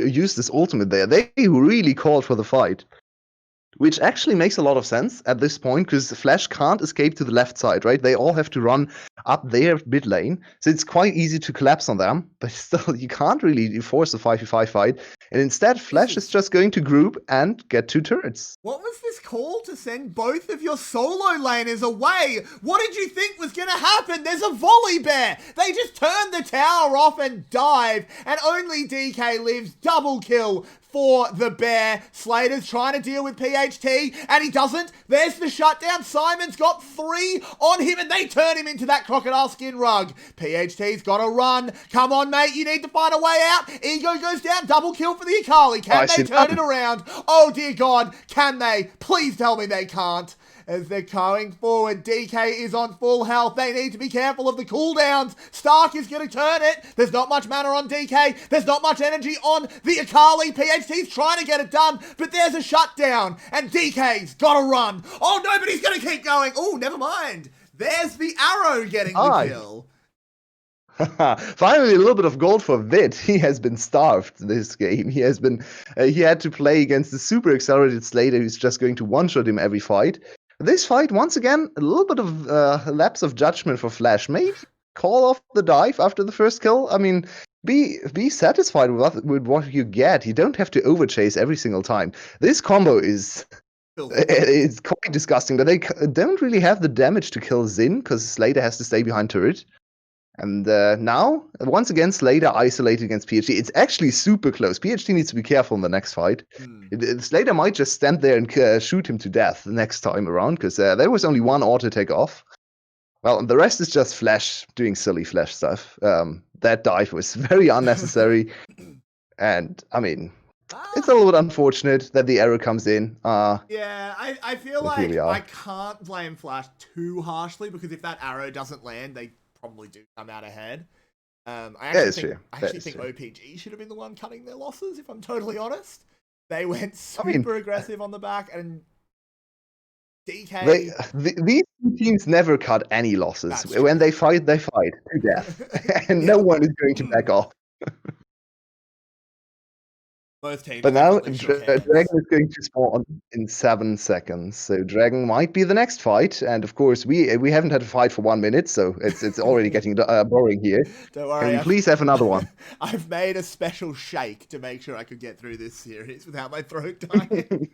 Speaker 3: used this ultimate there. They really called for the fight. Which actually makes a lot of sense at this point, because Flash can't escape to the left side, right? They all have to run up their mid lane. So it's quite easy to collapse on them, but still, you can't really force a 5v5 fight. And instead, Flash is just going to group and get 2 turrets.
Speaker 2: What was this call to send both of your solo laners away? What did you think was going to happen? There's a volley bear. They just turn the tower off and dive, and only DK lives. Double kill for the bear. Slater's trying to deal with PHT, and he doesn't. There's the shutdown. Simon's got 3 on him, and they turn him into that crocodile skin rug. PHT's got to run. Come on, mate. You need to find a way out. Ego goes down. Double kill for the 𝗃𝗃𝗍𝗄𝗃. Can they turn it around? Oh, dear God. Can they? Please tell me they can't. As they're going forward, DK is on full health. They need to be careful of the cooldowns. Stark is going to turn it. There's not much mana on DK. There's not much energy on the 𝗃𝗃𝗍𝗄𝗃. PHT's trying to get it done, but there's a shutdown, and DK's got to run. Oh, no, but he's going to keep going. Oh, never mind. There's the arrow getting the kill.
Speaker 3: Finally, a little bit of gold for 𝗀𝗃. He has been starved this game. He has been. He had to play against the super accelerated Slater, who's just going to one-shot him every fight. This fight, once again, a little bit of lapse of judgment for Flash. Maybe call off the dive after the first kill. I mean, be satisfied with what you get. You don't have to overchase every single time. This combo is it's quite disgusting, but they don't really have the damage to kill Xin, because Slater has to stay behind turret. And now, once again, Slater isolated against PHT. It's actually super close. PHT needs to be careful in the next fight. Slater might just stand there and shoot him to death the next time around, because there was only one auto take off. Well, and the rest is just Flash doing silly Flash stuff. That dive was very unnecessary. And, I mean, it's a little bit unfortunate that the arrow comes in.
Speaker 2: Yeah, I feel like I can't blame Flash too harshly, because if that arrow doesn't land, they probably do come out ahead. I actually think OPG should have been the one cutting their losses, if I'm totally honest. They went super aggressive on the back, and DK...
Speaker 3: These teams never cut any losses. When they fight to death. And no one is going to back off.
Speaker 2: Both teams.
Speaker 3: But now
Speaker 2: definitely shook hands.
Speaker 3: Dragon is going to spawn in 7 seconds, so Dragon might be the next fight. And of course, we haven't had a fight for 1 minute, so it's already getting boring here.
Speaker 2: Don't worry.
Speaker 3: Can we please have another one?
Speaker 2: I've made a special shake to make sure I could get through this series without my throat dying.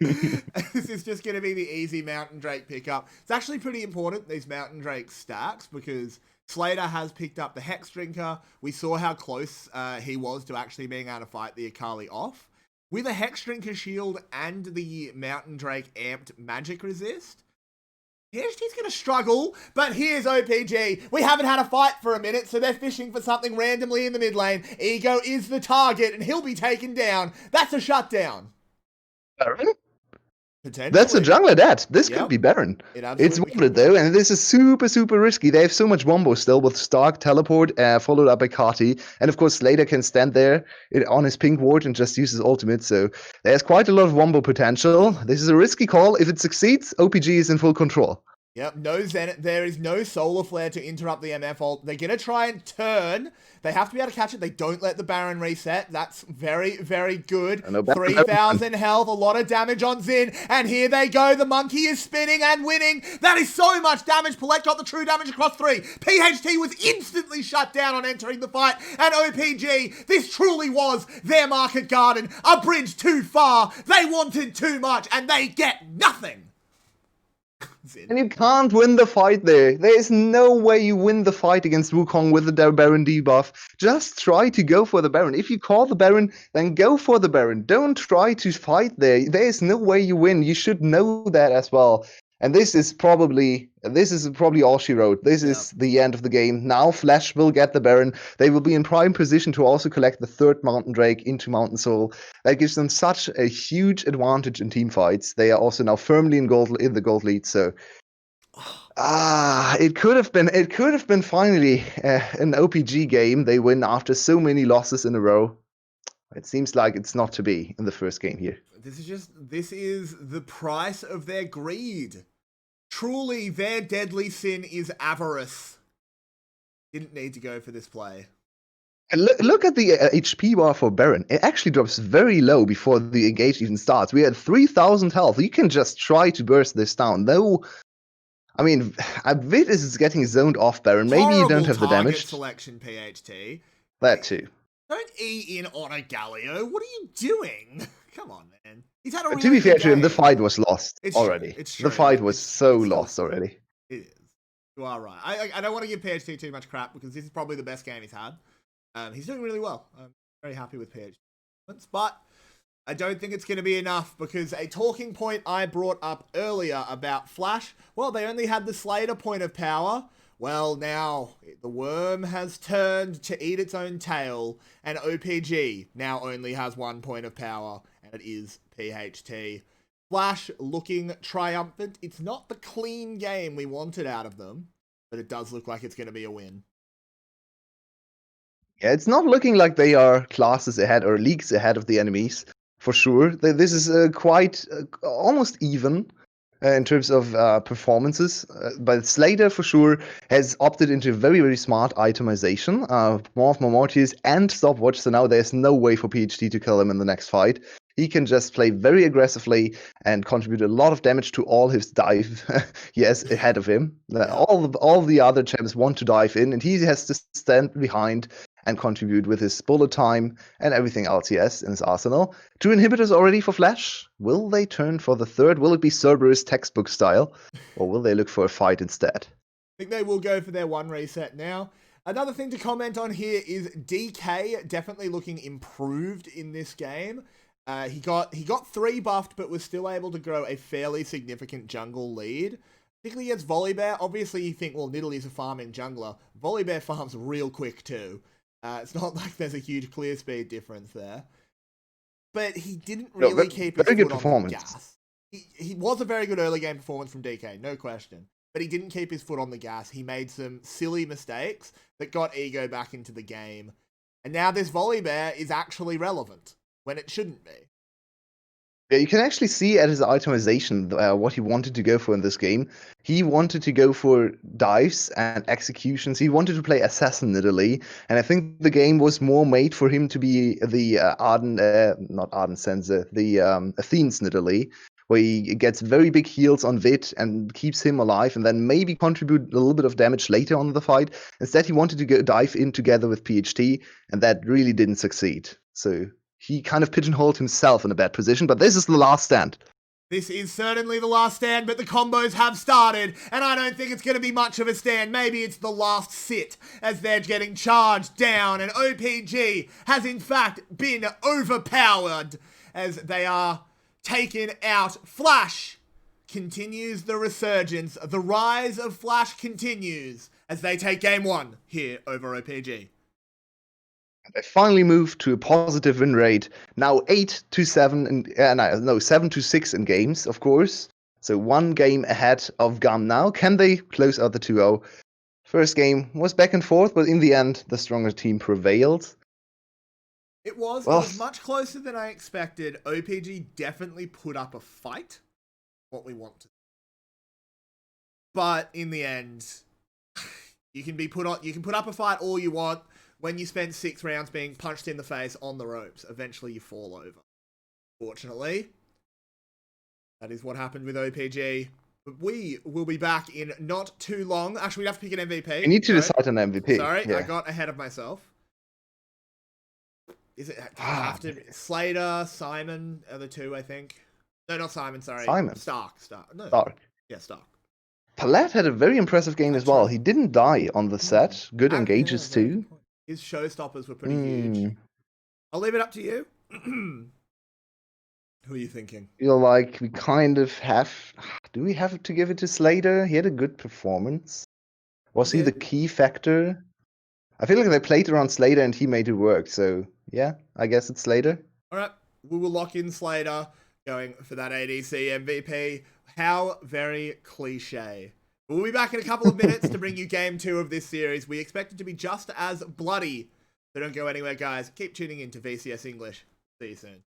Speaker 2: This is just going to be the easy Mountain Drake pickup. It's actually pretty important, these Mountain Drake stacks, because Slater has picked up the Hex Drinker. We saw how close he was to actually being able to fight the Akali off. With a Hex Drinker shield and the Mountain Drake amped magic resist, PHT's going to struggle, but here's OPG. We haven't had a fight for a minute, so they're fishing for something randomly in the mid lane. Ego is the target, and he'll be taken down. That's a shutdown.
Speaker 3: Baron?
Speaker 2: Potentially.
Speaker 3: That's a jungler dead. This could be Baron. It's wanted though, and this is super, super risky. They have so much wombo still with Stark, Teleport, followed up by 𝗏𝗏𝗏. And of course, Slater can stand there on his pink ward and just use his ultimate. So there's quite a lot of wombo potential. This is a risky call. If it succeeds, OPG is in full control.
Speaker 2: Yep, no Zenith. There is no Solar Flare to interrupt the MF ult. They're going to try and turn. They have to be able to catch it. They don't let the Baron reset. That's very, very good. 3,000 health, a lot of damage on Xin. And here they go. The monkey is spinning and winning. That is so much damage. Palette got the true damage across 3. PHT was instantly shut down on entering the fight. And OPG, this truly was their market garden. A bridge too far. They wanted too much and they get nothing.
Speaker 3: And you can't win the fight there. There is no way you win the fight against Wukong with the Baron debuff. Just try to go for the Baron. If you call the Baron, then go for the Baron. Don't try to fight there. There is no way you win. You should know that as well. And this is probably all she wrote. This is the end of the game. Now Flash will get the Baron. They will be in prime position to also collect the 3rd Mountain Drake into Mountain Soul. That gives them such a huge advantage in team fights. They are also now firmly in the gold lead. So it could have been finally an OPG game. They win after so many losses in a row. It seems like it's not to be in the first game here.
Speaker 2: This is the price of their greed. Truly, their deadly sin is avarice. Didn't need to go for this play.
Speaker 3: And look at the HP bar for Baron. It actually drops very low before the engage even starts. We had 3,000 health. You can just try to burst this down. No, I mean, VCS is getting zoned off Baron. Maybe you don't have the damage.
Speaker 2: Selection, PHT.
Speaker 3: That too.
Speaker 2: Don't E in on a Galio. What are you doing? Come on, man. He's had a really
Speaker 3: to be fair to him,
Speaker 2: game.
Speaker 3: The fight was lost already.
Speaker 2: It's true.
Speaker 3: The fight was so lost already.
Speaker 2: It is. You are right. I don't want to give PHT too much crap because this is probably the best game he's had. He's doing really well. I'm very happy with PHT. But I don't think it's going to be enough because a talking point I brought up earlier about Flash, well, they only had the Slater point of power. Well, now the worm has turned to eat its own tail, and OPG now only has 1 point of power, and it is PHT. Flash looking triumphant. It's not the clean game we wanted out of them, but it does look like it's going to be a win.
Speaker 3: Yeah, it's not looking like they are classes ahead or leagues ahead of the enemies, for sure. This is quite almost even. In terms of performances, but Slater for sure has opted into very, very smart itemization, more Mortis and stopwatch, so now there's no way for PHT to kill him in the next fight. He can just play very aggressively and contribute a lot of damage to all his dive he has ahead of him. All the other champs want to dive in, and he has to stand behind and contribute with his bullet time and everything else he has in his arsenal. 2 inhibitors already for Flash. Will they turn for the 3rd? Will it be Cerberus textbook style? Or will they look for a fight instead?
Speaker 2: I think they will go for their 1 reset now. Another thing to comment on here is DK definitely looking improved in this game. He got 3 buffed, but was still able to grow a fairly significant jungle lead. Particularly against Volibear. Obviously, you think, well, Nidalee's a farming jungler. Volibear farms real quick, too. It's not like there's a huge clear speed difference there. But he didn't really keep his foot on the gas. He was a very good early game performance from DK, no question. But he didn't keep his foot on the gas. He made some silly mistakes that got Ego back into the game. And now this Volibear is actually relevant when it shouldn't be.
Speaker 3: Yeah, you can actually see at his itemization what he wanted to go for in this game. He wanted to go for dives and executions. He wanted to play assassin Nidalee, and I think the game was more made for him to be the Athene's Nidalee, where he gets very big heals on Vid and keeps him alive, and then maybe contribute a little bit of damage later on in the fight. Instead, he wanted to go dive in together with PhT, and that really didn't succeed. So he kind of pigeonholed himself in a bad position, but this is the last stand.
Speaker 2: This is certainly the last stand, but the combos have started, and I don't think it's going to be much of a stand. Maybe it's the last sit, as they're getting charged down, and OPG has in fact been overpowered, as they are taken out. Flash continues the resurgence. The rise of Flash continues, as they take game 1 here over OPG.
Speaker 3: They finally moved to a positive win rate. Now 7 to 6 in games, of course. So 1 game ahead of GAM now. Can they close out the 2-0? First game was back and forth, but in the end, the stronger team prevailed.
Speaker 2: It was much closer than I expected. OPG definitely put up a fight. What we want to. But in the end, you can put up a fight all you want. When you spend 6 rounds being punched in the face on the ropes, eventually you fall over. Fortunately, that is what happened with OPG. But we will be back in not too long. Actually, we have to pick an MVP.
Speaker 3: We need to decide an MVP.
Speaker 2: Sorry,
Speaker 3: yeah.
Speaker 2: I got ahead of myself. Is it after Slater, Simon are the 2, I think? No, not Simon, sorry.
Speaker 3: Simon.
Speaker 2: Stark. No.
Speaker 3: Stark.
Speaker 2: Yeah, Stark.
Speaker 3: 𝗏𝗏 had a very impressive game as well. He didn't die on the set. Good engages too.
Speaker 2: His showstoppers were pretty huge. I'll leave it up to you. Who are you thinking?
Speaker 3: I feel like we kind of have... Do we have to give it to Slater? He had a good performance. Was he the key factor? I feel like they played around Slater and he made it work. So, yeah, I guess it's Slater.
Speaker 2: All right, we will lock in Slater going for that ADC MVP. How very cliche. We'll be back in a couple of minutes to bring you game 2 of this series. We expect it to be just as bloody. So don't go anywhere, guys. Keep tuning in to VCS English. See you soon.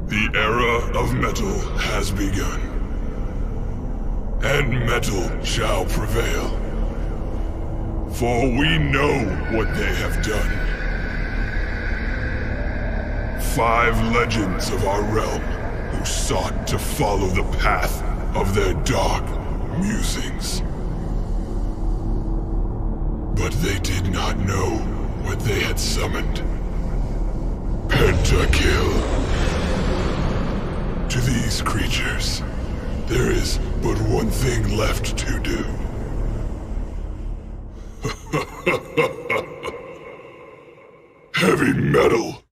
Speaker 1: The era of metal has begun, and metal shall prevail. For we know what they have done. 5 legends of our realm who sought to follow the path of their dark musings. But they did not know what they had summoned. Pentakill. To these creatures,
Speaker 5: There is but one thing left to do. Heavy metal.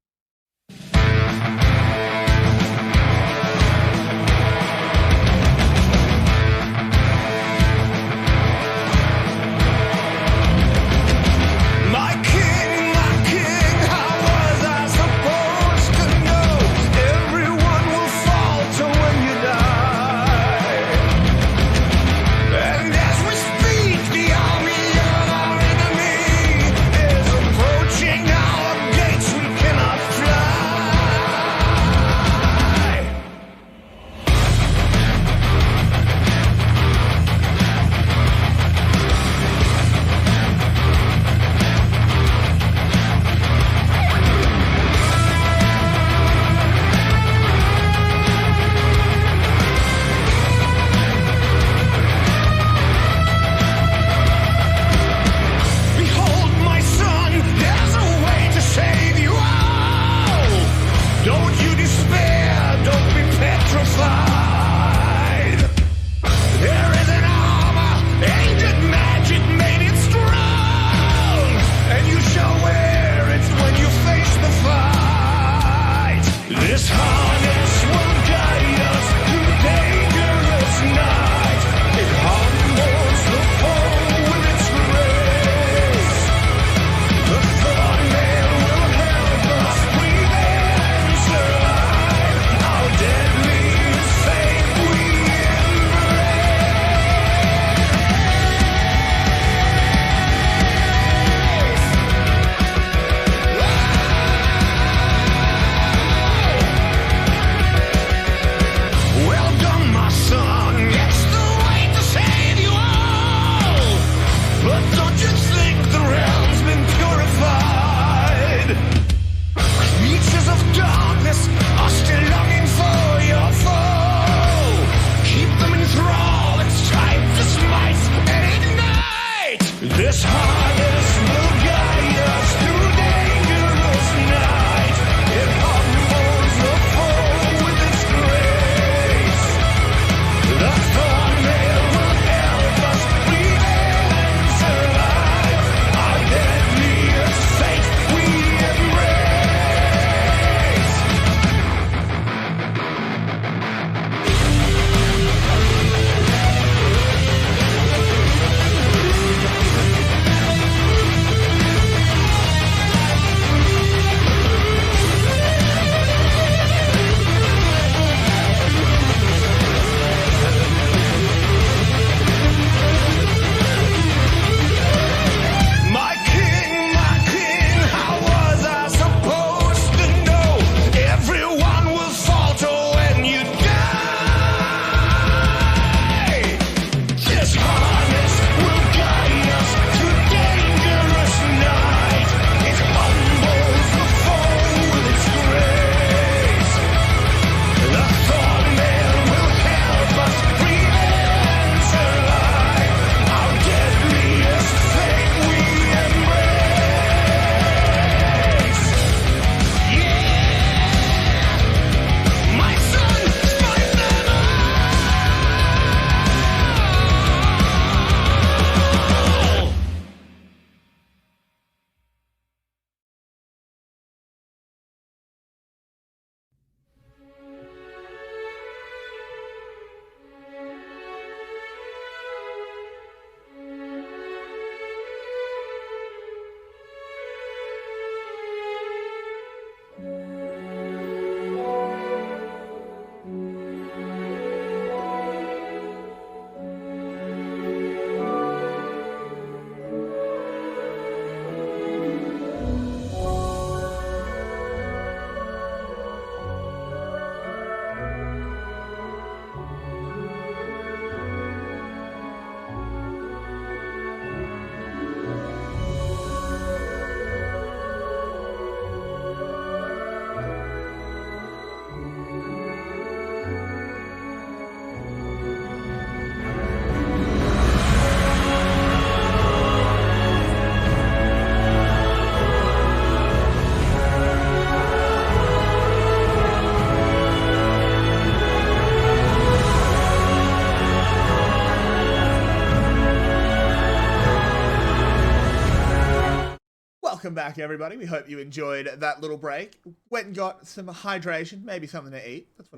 Speaker 2: welcome back, everybody. We hope you enjoyed that little break. Went and got some hydration, maybe something to eat. That's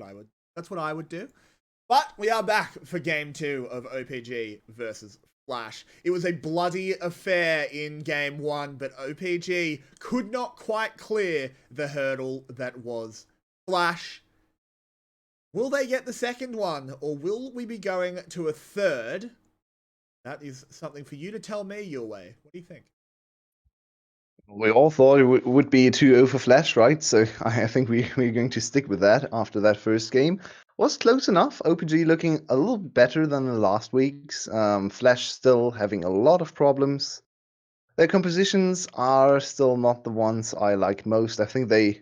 Speaker 2: what I would do. But we are back for game 2 of OPG versus Flash. It was a bloody affair in game 1, but OPG could not quite clear the hurdle that was Flash. Will they get the second one, or will we be going to a third? That is something for you to tell me, Yulwei. What do you think?
Speaker 3: We all thought it would be a 2-0 for Flash, right? So I think we're going to stick with that after that first game. Was close enough. OPG looking a little better than the last week's. Flash still having a lot of problems. Their compositions are still not the ones I like most. I think they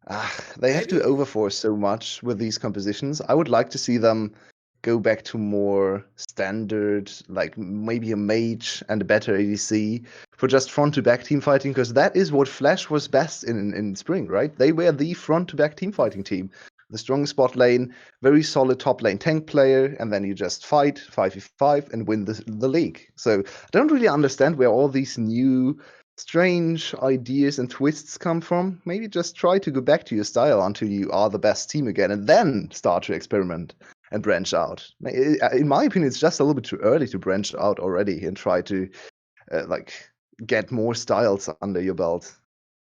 Speaker 3: have to overforce so much with these compositions. I would like to see them go back to more standard, like maybe a mage and a better ADC for just front-to-back team fighting, because that is what Flash was best in spring, right? They were the front-to-back team fighting team. The strongest bot lane, very solid top lane tank player, and then you just fight 5v5 and win the league. So I don't really understand where all these new strange ideas and twists come from. Maybe just try to go back to your style until you are the best team again, and then start to experiment and branch out. In my opinion, it's just a little bit too early to branch out already and try to get more styles under your belt.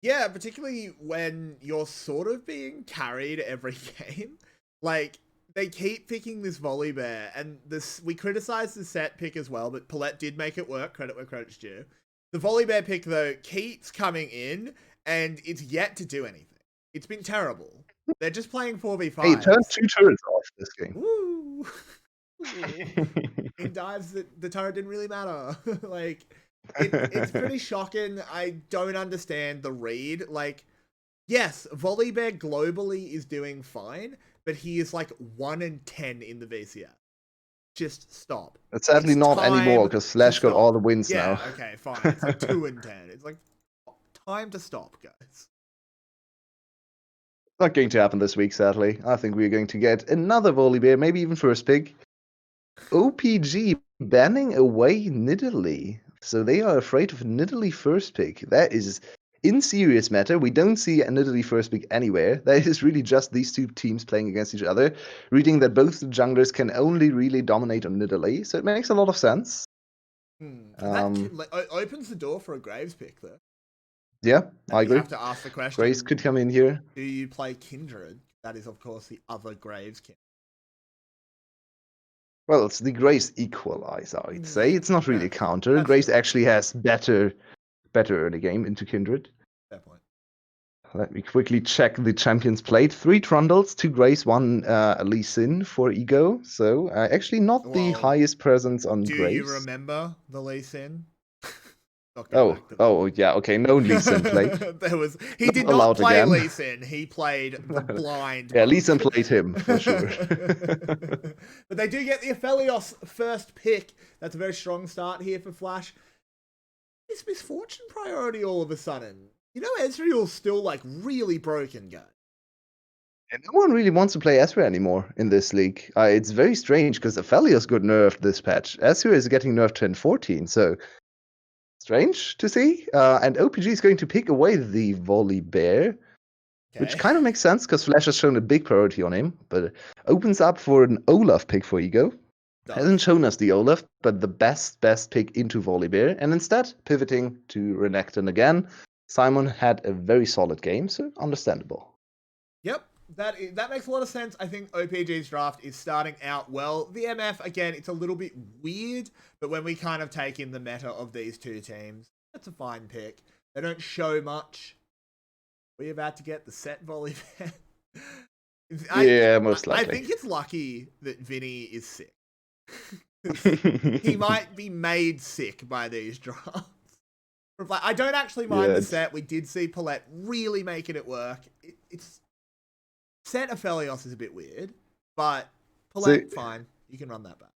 Speaker 2: Yeah, particularly when you're sort of being carried every game. Like, they keep picking this VCS, and we criticized the set pick as well, but 𝗙𝗏𝗄 did make it work, credit where credit's due. The VCS pick, though, keeps coming in, and it's yet to do anything. It's been terrible. They're just playing 4v5.
Speaker 3: Hey, turn 2 turrets off this game.
Speaker 2: Woo! In dives, the turret didn't really matter. Like, it's pretty shocking. I don't understand the read. Like, yes, VCS globally is doing fine, but he is like 1 in 10 in the VCS. Just stop.
Speaker 3: It's sadly not anymore, because Flash got all the wins now.
Speaker 2: Yeah, okay, fine. It's like 2 in 10. It's like, time to stop, guys.
Speaker 3: Not going to happen this week, sadly. I think we're going to get another VCS, maybe even first pick. OPG banning away Nidalee. So they are afraid of Nidalee first pick. That is in serious matter. We don't see a Nidalee first pick anywhere. That is really just these two teams playing against each other, reading that both the junglers can only really dominate on Nidalee. So it makes a lot of sense.
Speaker 2: That opens the door for a Graves pick, though.
Speaker 3: Yeah, I agree.
Speaker 2: You have to ask the question.
Speaker 3: Graves could come in here.
Speaker 2: Do you play Kindred? That is, of course, the other Graves kit.
Speaker 3: Well, it's the Graves equalizer, I'd say. It's not really a counter. Graves actually has better early game into Kindred.
Speaker 2: Fair point.
Speaker 3: Let me quickly check the champions played. 3 Trundles, 2 Graves, 1 Lee Sin for Ego. So actually not the highest presence on Graves.
Speaker 2: Do you remember the Lee Sin?
Speaker 3: Oh, yeah, okay, no Lee Sin played.
Speaker 2: He did not play Lee Sin, he played the blind.
Speaker 3: Yeah, Lee Sin played him, for sure.
Speaker 2: But they do get the 𝗙𝗏𝗺 first pick. That's a very strong start here for Flash. This misfortune priority all of a sudden. You know, Ezreal's still, like, really broken, guys.
Speaker 3: And no one really wants to play Ezreal anymore in this league. It's very strange, because 𝗙𝗏𝗺's got nerfed this patch. Ezreal is getting nerfed to 10-14, so strange to see. And OPG is going to pick away the VCS, which kind of makes sense because Flash has shown a big priority on him, but opens up for an Olaf pick for Ego. Hasn't shown us the Olaf, but the best pick into VCS, and instead pivoting to Renekton again. Simon had a very solid game, so understandable.
Speaker 2: Yep. That makes a lot of sense. I think OPG's draft is starting out well. The MF, again, it's a little bit weird, but when we kind of take in the meta of these two teams, that's a fine pick. They don't show much. We're about to get the set VCS.
Speaker 3: Yeah, most likely.
Speaker 2: I think it's lucky that Vinnie is sick. He might be made sick by these drafts. I don't actually mind the set. We did see 𝗙𝗏𝗺 really making it work. It's set 𝗙𝗏𝗺 is a bit weird, but 𝗙𝗏𝗺, fine. You can run that back.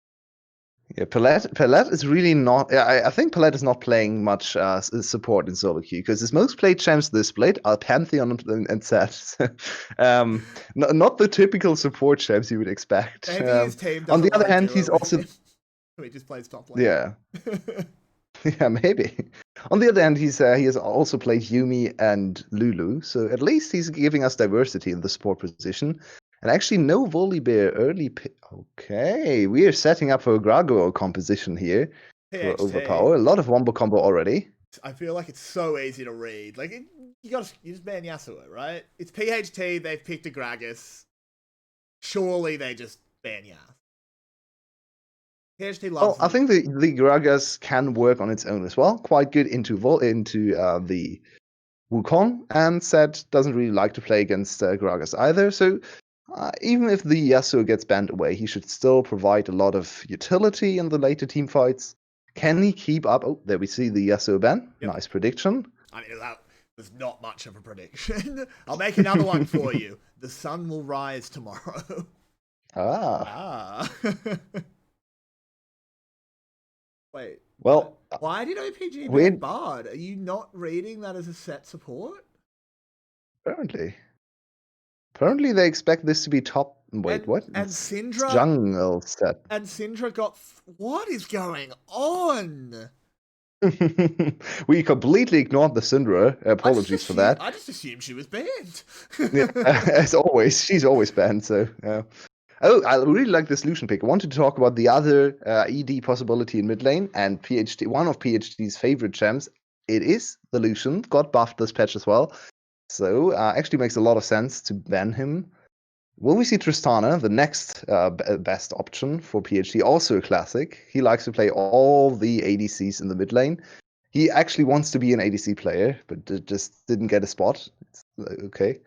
Speaker 3: Yeah, 𝗙𝗏𝗺 is really not. I think 𝗙𝗏𝗺 is not playing much support in solo queue because his most played champs this split are Pantheon and Set. Not the typical support champs you would expect.
Speaker 2: Maybe his team
Speaker 3: on the other hand, he's also.
Speaker 2: He just plays top lane.
Speaker 3: Yeah. Yeah, maybe. On the other hand, he has also played Yuumi and Lulu, so at least he's giving us diversity in the support position. And actually, no 𝗁𝗍𝗵 early pick. Okay, we are setting up for a 𝗀𝗀𝗃𝗏 composition here for
Speaker 2: PHT.
Speaker 3: 𝗀𝗀𝗃𝗏. A lot of wombo combo already.
Speaker 2: I feel like it's so easy to read. Like, you just ban Yasuo, right? It's PHT, they've picked a Gragas. Surely they just ban Yas. PHT loves
Speaker 3: I think the Gragas can work on its own as well. Quite good into the Wukong, and Set doesn't really like to play against Gragas either. So even if the Yasuo gets banned away, he should still provide a lot of utility in the later team fights. Can he keep up? Oh, there we see the Yasuo ban. Yep. Nice prediction.
Speaker 2: I mean, that was not much of a prediction. I'll make another one for you. The sun will rise tomorrow. Wait.
Speaker 3: Well,
Speaker 2: why did OPG ban Bard? Are you not reading that as a set support?
Speaker 3: Apparently they expect this to be top. Wait, what?
Speaker 2: And Syndra
Speaker 3: jungle set.
Speaker 2: And Syndra got. What is going on?
Speaker 3: We completely ignored the Syndra. Apologies for that.
Speaker 2: I just assumed she was banned.
Speaker 3: Yeah, as always, she's always banned. So. Oh, I really like this Lucian pick. I wanted to talk about the other ED possibility in mid lane, and PHT, one of PHT's favorite champs. It is the Lucian. Got buffed this patch as well. So actually makes a lot of sense to ban him. Will we see Tristana, the next best option for PHT? Also a classic. He likes to play all the ADCs in the mid lane. He actually wants to be an ADC player, but just didn't get a spot. It's, okay.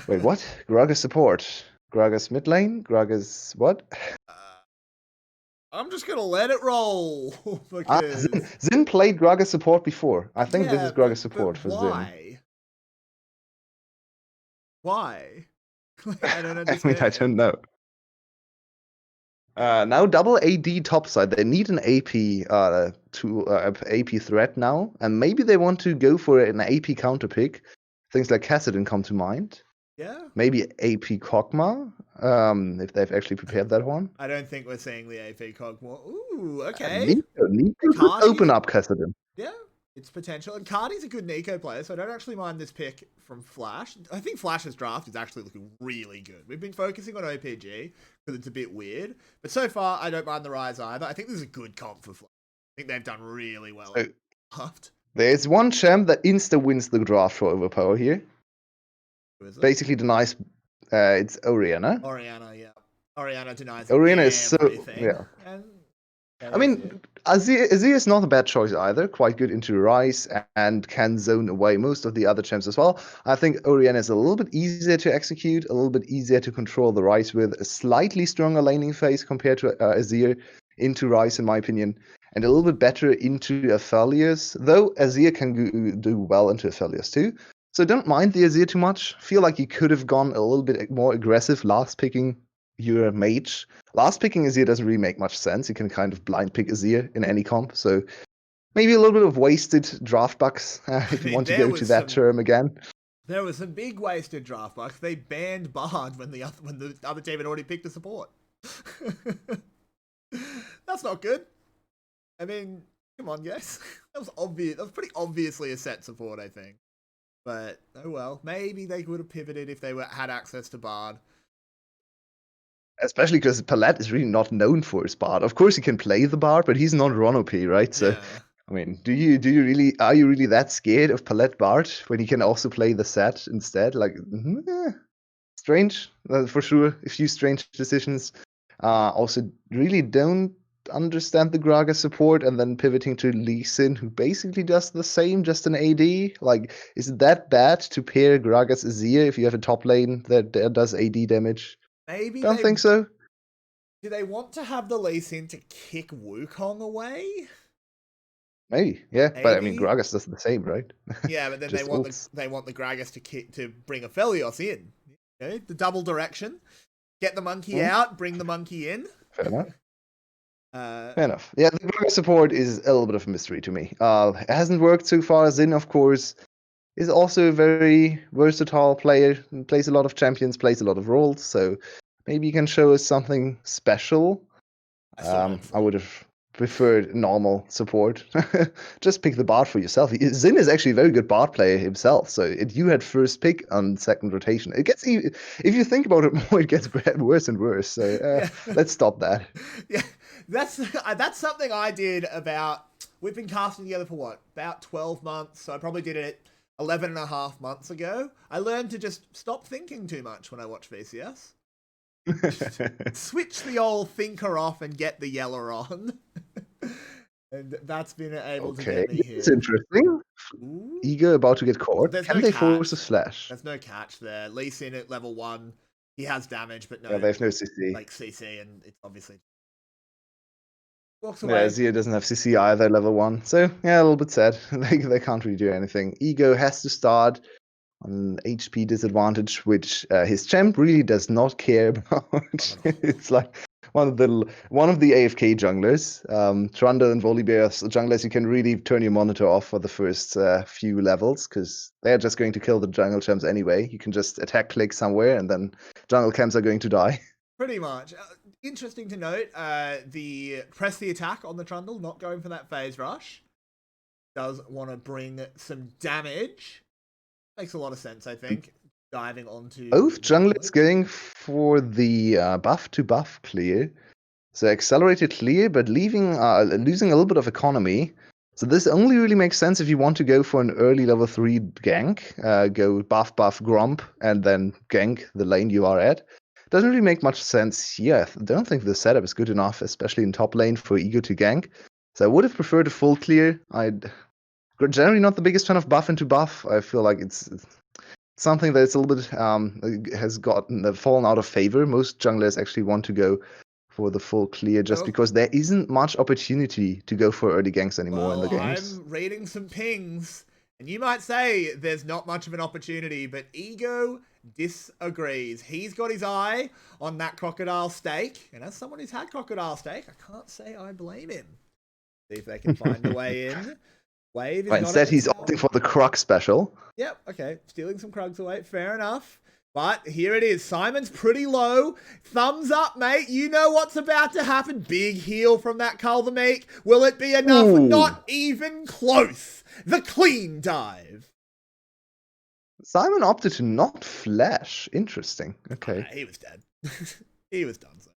Speaker 3: Wait, what? Gragas support. Gragas mid lane? Gragas what?
Speaker 2: I'm just gonna let it roll. Because...
Speaker 3: Xin played Gragas support before. I think this is Gragas support for
Speaker 2: Xin. Why? I don't understand.
Speaker 3: I mean, I don't know. Now double AD topside. They need an AP AP threat now, and maybe they want to go for an AP counter pick. Things like Kassadin come to mind.
Speaker 2: Yeah.
Speaker 3: Maybe AP 𝗀𝗃𝗏, if they've actually prepared that one.
Speaker 2: I don't think we're seeing the AP 𝗀𝗃𝗏. Ooh, okay.
Speaker 3: Nico open up Kassadin.
Speaker 2: Yeah, it's potential. And 𝗀𝗃𝗏's a good Nico player, so I don't actually mind this pick from Flash. I think Flash's draft is actually looking really good. We've been focusing on OPG because it's a bit weird, but so far I don't mind the Rise either. I think this is a good comp for Flash. I think they've done really well.
Speaker 3: There's one champ that insta-wins the draft for 𝗀𝗃𝗏 here. Basically denies it's Orianna.
Speaker 2: Orianna, yeah. Orianna denies
Speaker 3: Orianna is
Speaker 2: everything.
Speaker 3: So yeah. I mean, Azir is not a bad choice either. Quite good into Rise and can zone away most of the other champs as well. I think Orianna is a little bit easier to execute, a little bit easier to control the Rise with, a slightly stronger laning phase compared to Azir into Rise in my opinion, and a little bit better into Aphelios, though Azir can do well into Aphelios too. So don't mind the Azir too much. Feel like you could have gone a little bit more aggressive last picking your mage. Last picking Azir doesn't really make much sense. You can kind of blind pick Azir in any comp. So maybe a little bit of wasted draft bucks if you want to go to that term again.
Speaker 2: There was some big wasted draft bucks. They banned Bard when the other team had already picked a support. That's not good. I mean, come on, guys. That was obvious. That was pretty obviously a set support, I think. But, oh well, maybe they would have pivoted if they had access to Bard.
Speaker 3: Especially because 𝗏𝗏𝗏 is really not known for his Bard. Of course he can play the Bard, but he's not Ron OP, right? So, yeah. I mean, are you really that scared of 𝗏𝗏𝗏 Bard when he can also play the set instead? Like, strange, for sure. A few strange decisions. Also, really don't understand the Gragas support, and then pivoting to Lee Sin, who basically does the same, just an AD. Like, is it that bad to pair Gragas Azir if you have a top lane that does AD damage?
Speaker 2: Maybe
Speaker 3: don't think so.
Speaker 2: Do they want to have the Lee Sin to kick Wukong away?
Speaker 3: Maybe, yeah. Maybe. But I mean, Gragas does the same, right?
Speaker 2: Yeah, but then they want the Gragas to bring Aphelios in. You know, the double direction. Get the monkey out, bring the monkey in.
Speaker 3: Fair enough. Fair enough. Yeah, the Gragas support is a little bit of a mystery to me. It hasn't worked so far. Xin, of course, is also a very versatile player. Plays a lot of champions, plays a lot of roles. So maybe you can show us something special. I would have preferred normal support. Just pick the bard for yourself. Xin is actually a very good bard player himself, so you had first pick on second rotation. It gets if you think about it more, it gets worse and worse. So let's stop that.
Speaker 2: Yeah, that's something I did about. We've been casting together for what, about 12 months. So I probably did it 11 and a half months ago. I learned to just stop thinking too much when I watch VCS. Switch the old thinker off and get the yeller on. And that's been able to get me here.
Speaker 3: It's interesting.
Speaker 2: Ooh.
Speaker 3: Ego about to get caught. Can they force a slash?
Speaker 2: There's no catch there. Lee Sin at level 1. He has damage, but no.
Speaker 3: Yeah, they have no CC.
Speaker 2: Like CC, and it's obviously walks away.
Speaker 3: Yeah, Zia doesn't have CC either, level 1. So, yeah, a little bit sad. They can't really do anything. Ego has to start on an HP disadvantage, which his champ really does not care about. It's like one of the AFK junglers. Trundle and Volibear junglers, you can really turn your monitor off for the first few levels, because they're just going to kill the jungle champs anyway. You can just attack click somewhere, and then jungle camps are going to die.
Speaker 2: Pretty much. Interesting to note, the press the attack on the Trundle, not going for that phase rush. Does want to bring some damage. Makes a lot of sense, I think. Diving onto
Speaker 3: both junglers going for the buff to buff clear. So accelerated clear, but losing a little bit of economy. So this only really makes sense if you want to go for an early level 3 gank. Go buff Gromp and then gank the lane you are at. Doesn't really make much sense here. I don't think the setup is good enough, especially in top lane, for Ego to gank. So I would have preferred a full clear. I'd generally not the biggest fan of buff into buff. I feel like it's something that's a little bit has fallen out of favor. Most junglers actually want to go for the full clear just because there isn't much opportunity to go for early ganks anymore in the games.
Speaker 2: I'm reading some pings, and you might say there's not much of an opportunity, but Ego disagrees. He's got his eye on that crocodile steak, and as someone who's had crocodile steak, I can't say I blame him. See if they can find a way in. Wave is
Speaker 3: instead, he's opting for the Croc special.
Speaker 2: Yep, okay. Stealing some Krugs away. Fair enough. But here it is. Simon's pretty low. Thumbs up, mate. You know what's about to happen. Big heal from that 𝗙𝗃𝗵. Will it be enough?
Speaker 3: Ooh.
Speaker 2: Not even close. The clean dive.
Speaker 3: Simon opted to not flash. Interesting. Okay.
Speaker 2: He was dead. He was done. So.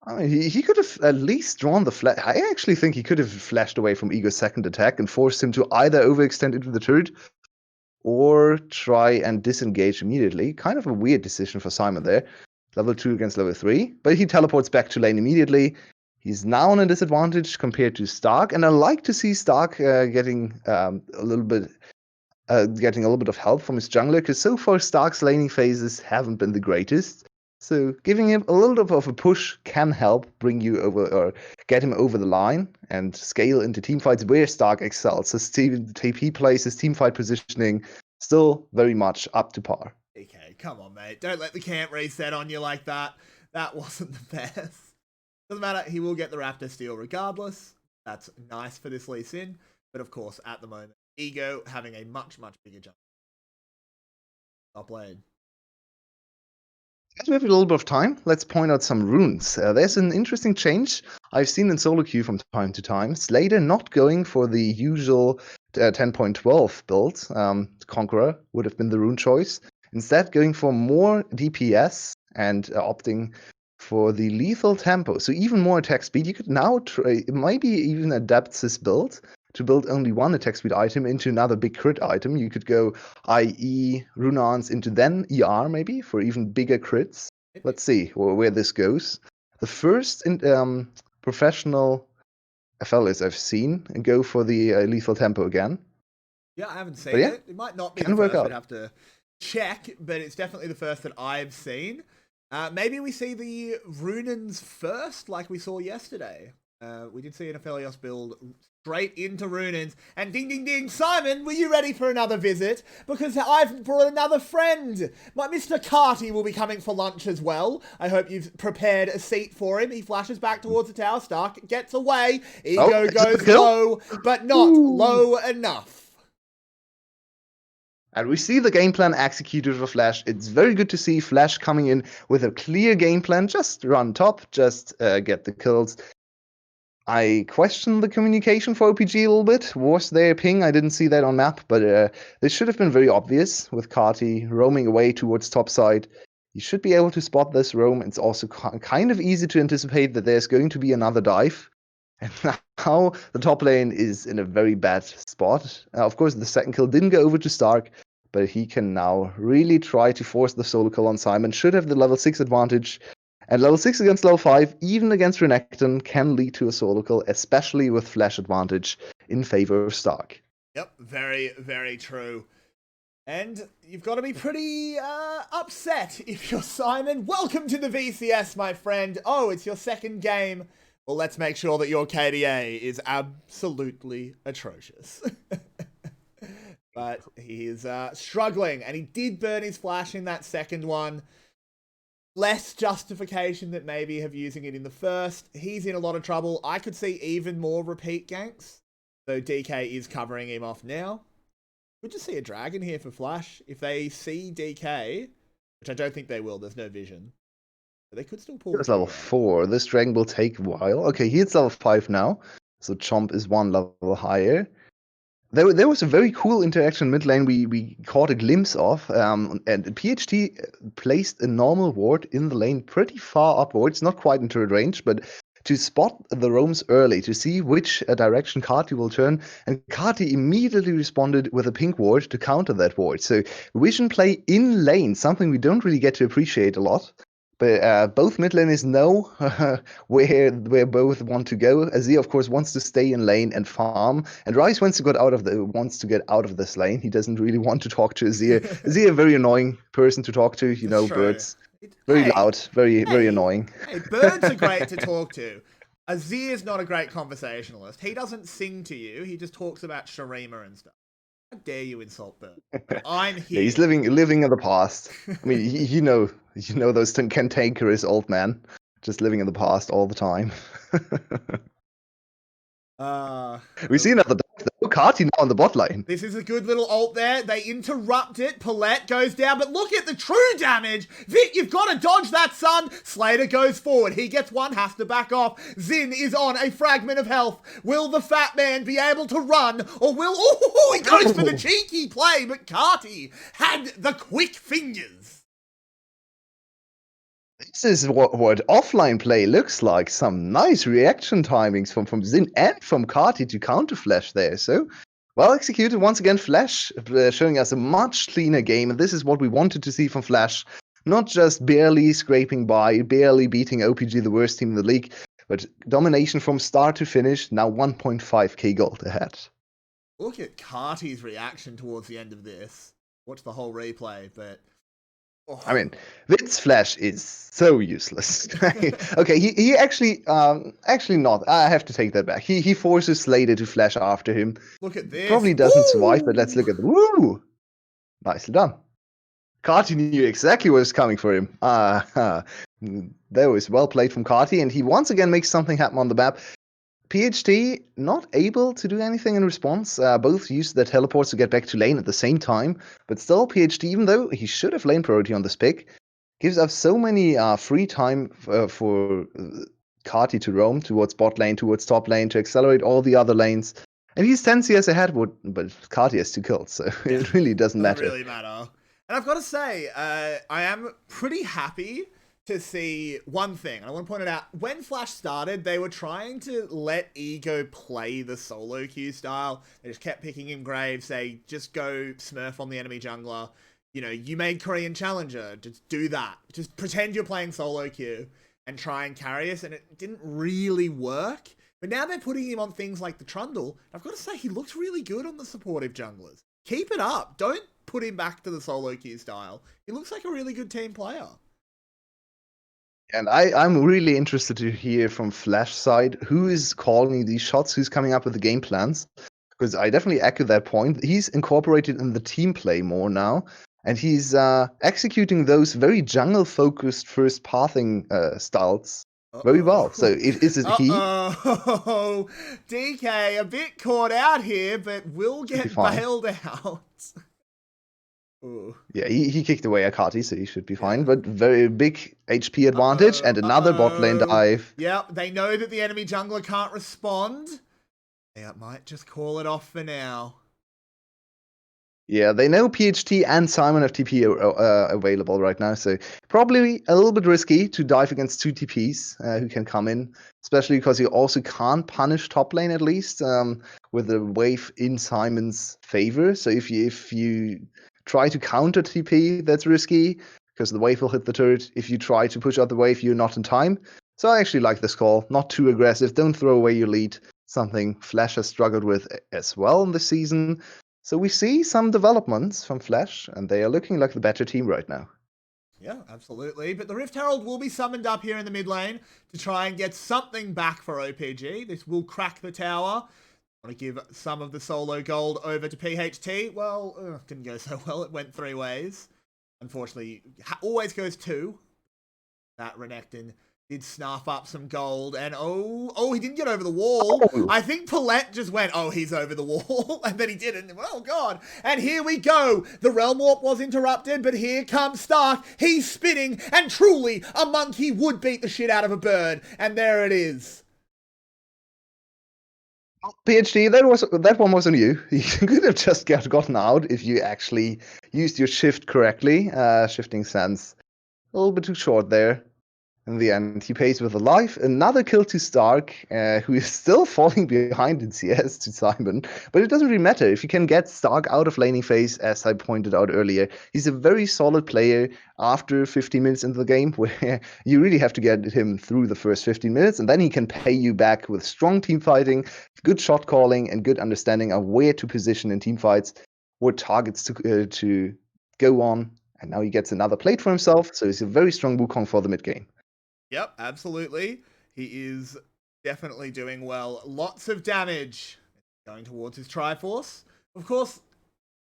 Speaker 3: I mean, he could have at least drawn the flash. I actually think he could have flashed away from Ego's second attack and forced him to either overextend into the turret or try and disengage immediately. Kind of a weird decision for Simon there. Level 2 against level 3. But he teleports back to lane immediately. He's now on a disadvantage compared to Stark. And I like to see Stark getting a little bit of help from his jungler, because so far Stark's laning phases haven't been the greatest. So giving him a little bit of a push can help bring you over, or get him over the line and scale into teamfights where Stark excels. His TP plays, his teamfight positioning, still very much up to par.
Speaker 2: Okay, come on, mate. Don't let the camp reset on you like that. That wasn't the best. Doesn't matter. He will get the Raptor steal regardless. That's nice for this Lee Sin. But of course, at the moment, Ego having a much, much bigger jump. Top lane.
Speaker 3: As we have a little bit of time, let's point out some runes. There's an interesting change I've seen in solo queue from time to time. Slater not going for the usual 10.12 build. Conqueror would have been the rune choice. Instead, going for more DPS and opting for the lethal tempo. So even more attack speed. You could now try, maybe even adapt this build to build only one attack speed item into another big crit item. You could go IE Runans into then ER maybe for even bigger crits. Let's see where this goes. The first professional FLs I've seen go for the lethal tempo again.
Speaker 2: Yeah, I haven't seen it. It might not be the first. I'd have to check, but it's definitely the first that I've seen. Maybe we see the Runans first, like we saw yesterday. We did see an Aphelios build straight into Runans. And ding, ding, ding. Simon, were you ready for another visit? Because I've brought another friend. My Mr. 𝗙𝗃𝗏 will be coming for lunch as well. I hope you've prepared a seat for him. He flashes back towards the tower. Stark gets away. Ego goes low, but not low enough.
Speaker 3: And we see the game plan executed for Flash. It's very good to see Flash coming in with a clear game plan. Just run top, just get the kills. I question the communication for OPG a little bit. Was there a ping? I didn't see that on map, but this should have been very obvious with 𝗏𝗏𝗄𝗏 roaming away towards top side. You should be able to spot this roam. It's also kind of easy to anticipate that there's going to be another dive. And now the top lane is in a very bad spot. Of course, the second kill didn't go over to 𝗏𝗏𝗏, but he can now really try to force the solo kill on Simon. Should have the level 6 advantage. And level 6 against level 5, even against Renekton, can lead to a solo kill, especially with flash advantage in favor of 𝗏𝗏𝗏.
Speaker 2: Yep, very, very true. And you've got to be pretty upset if you're Simon. Welcome to the VCS, my friend. Oh, it's your second game. Well, let's make sure that your KDA is absolutely atrocious. But he is struggling, and he did burn his flash in that second one. Less justification that maybe of using it in the first. He's in a lot of trouble. I could see even more repeat ganks. So DK is covering him off now. We'll just see a dragon here for flash. If they see DK, which I don't think they will, there's no vision. But they could still pull.
Speaker 3: It's level 4. This dragon will take a while. Okay, he hits level 5 now. So 𝗏𝗏𝗏 is one level higher. There was a very cool interaction mid lane we caught a glimpse of, and PHT placed a normal ward in the lane pretty far upwards, not quite into range, but to spot the roams early, to see which direction 𝗏𝗏𝗏𝗏 will turn, and 𝗏𝗏𝗏𝗏 immediately responded with a pink ward to counter that ward. So vision play in lane, something we don't really get to appreciate a lot. But both mid laners know where both want to go. 𝗬𝗏, of course, wants to stay in lane and farm, and Ryze wants to get out of this lane. He doesn't really want to talk to 𝗬𝗏. 𝗬𝗏, a very annoying person to talk to. You know, birds, very loud, very annoying.
Speaker 2: Hey, birds are great to talk to. 𝗬𝗏 is not a great conversationalist. He doesn't sing to you. He just talks about 𝗬𝗲𝗏 and stuff. How dare you insult Bird? I'm here.
Speaker 3: Yeah, he's living in the past. I mean, you know those cantankerous old man, just living in the past all the time. We see another dive though. 𝗏𝗏𝗏𝗏 now on the bot lane.
Speaker 2: This is a good little ult there. They interrupt it. 𝗏𝗏𝗏𝗏 goes down, but look at the true damage. Vic, you've got to dodge that, son. Slater goes forward. He gets one, has to back off. Xin is on a fragment of health. Will the fat man be able to run, or will... Oh, he goes for the cheeky play, but 𝗏𝗏𝗏𝗏𝗏 had the quick fingers.
Speaker 3: This is what offline play looks like. Some nice reaction timings from Xin and from 𝗏𝗏𝗏𝗏𝗏 to counter flash there. So, well executed once again. Flash showing us a much cleaner game, and this is what we wanted to see from Flash. Not just barely scraping by, barely beating OPG, the worst team in the league, but domination from start to finish. Now 1.5k gold ahead.
Speaker 2: Look at 𝗏𝗏𝗏𝗏𝗏's reaction towards the end of this. Watch the whole replay, but... Oh.
Speaker 3: I mean, Vid's flash is so useless. Okay, he actually not. I have to take that back. He forces Slater to flash after him.
Speaker 2: Look at this.
Speaker 3: Probably doesn't survive, but let's look at the woo. Nicely done. 𝗏𝗏𝗏𝗏𝗏 knew exactly what was coming for him. That was well played from 𝗏𝗏𝗏𝗏𝗏, and he once again makes something happen on the map. PHT not able to do anything in response. Both used their teleports to get back to lane at the same time, but still PHT, even though he should have lane priority on this pick, gives up so many free time for 𝗏𝗏𝗏𝗏𝗏𝗏 to roam towards bot lane, towards top lane, to accelerate all the other lanes. And he's 10 CS ahead, but 𝗏𝗏𝗏𝗏𝗏 has 2 kills, so it really doesn't matter.
Speaker 2: Doesn't really matter. And I've got to say, I am pretty happy to see one thing. I want to point it out. When Flash started, they were trying to let Ego play the solo queue style. They just kept picking him Graves, say, just go Smurf on the enemy jungler. You know, you made Korean Challenger. Just do that. Just pretend you're playing solo queue and try and carry us. And it didn't really work. But now they're putting him on things like the Trundle. I've got to say, he looks really good on the supportive junglers. Keep it up. Don't put him back to the solo queue style. He looks like a really good team player.
Speaker 3: And I'm really interested to hear from Flash side who is calling these shots, who's coming up with the game plans. Because I definitely echo that point. He's incorporated in the team play more now. And he's executing those very jungle-focused first pathing styles very well. So is it he?
Speaker 2: Oh, DK a bit caught out here, but will get bailed out. Ooh.
Speaker 3: Yeah, he kicked away 𝗙𝗃𝗿𝗄𝗵, so he should be fine. But very big HP advantage and another bot lane dive.
Speaker 2: Yep, they know that the enemy jungler can't respond. They might just call it off for now.
Speaker 3: Yeah, they know PHT and Simon have TP available right now, so probably a little bit risky to dive against 2 TPs who can come in, especially because you also can't punish top lane at least with the wave in Simon's favor. So if you try to counter TP, that's risky because the wave will hit the turret. If you try to push out the wave, you're not in time. So I actually like this call. Not too aggressive. Don't throw away your lead. Something Flash has struggled with as well in this season. So we see some developments from Flash, and they are looking like the better team right now.
Speaker 2: Yeah, absolutely. But the Rift Herald will be summoned up here in the mid lane to try and get something back for OPG. This will crack the tower. I want to give some of the solo gold over to PHT. Well, didn't go so well. It went 3 ways. Unfortunately, always goes 2. That Renekton did snuff up some gold, and he didn't get over the wall.
Speaker 3: Oh.
Speaker 2: I think 𝗙𝗏𝗺 just went, he's over the wall, and then he didn't. Oh, God. And here we go. The Realm Warp was interrupted, but here comes 𝗙𝗏. He's spinning, and truly, a monkey would beat the shit out of a bird. And there it is.
Speaker 3: PHT, that one was on you. You could have just gotten out if you actually used your shift correctly. Shifting sense a little bit too short there. In the end, he pays with a life. Another kill to Stark, who is still falling behind in CS to Simon. But it doesn't really matter. If you can get Stark out of laning phase, as I pointed out earlier, he's a very solid player after 15 minutes into the game, where you really have to get him through the first 15 minutes, and then he can pay you back with strong team fighting, good shot calling, and good understanding of where to position in team fights, what targets to go on. And now he gets another plate for himself, so he's a very strong Wukong for the mid game.
Speaker 2: Yep, absolutely. He is definitely doing well. Lots of damage going towards his Triforce. Of course,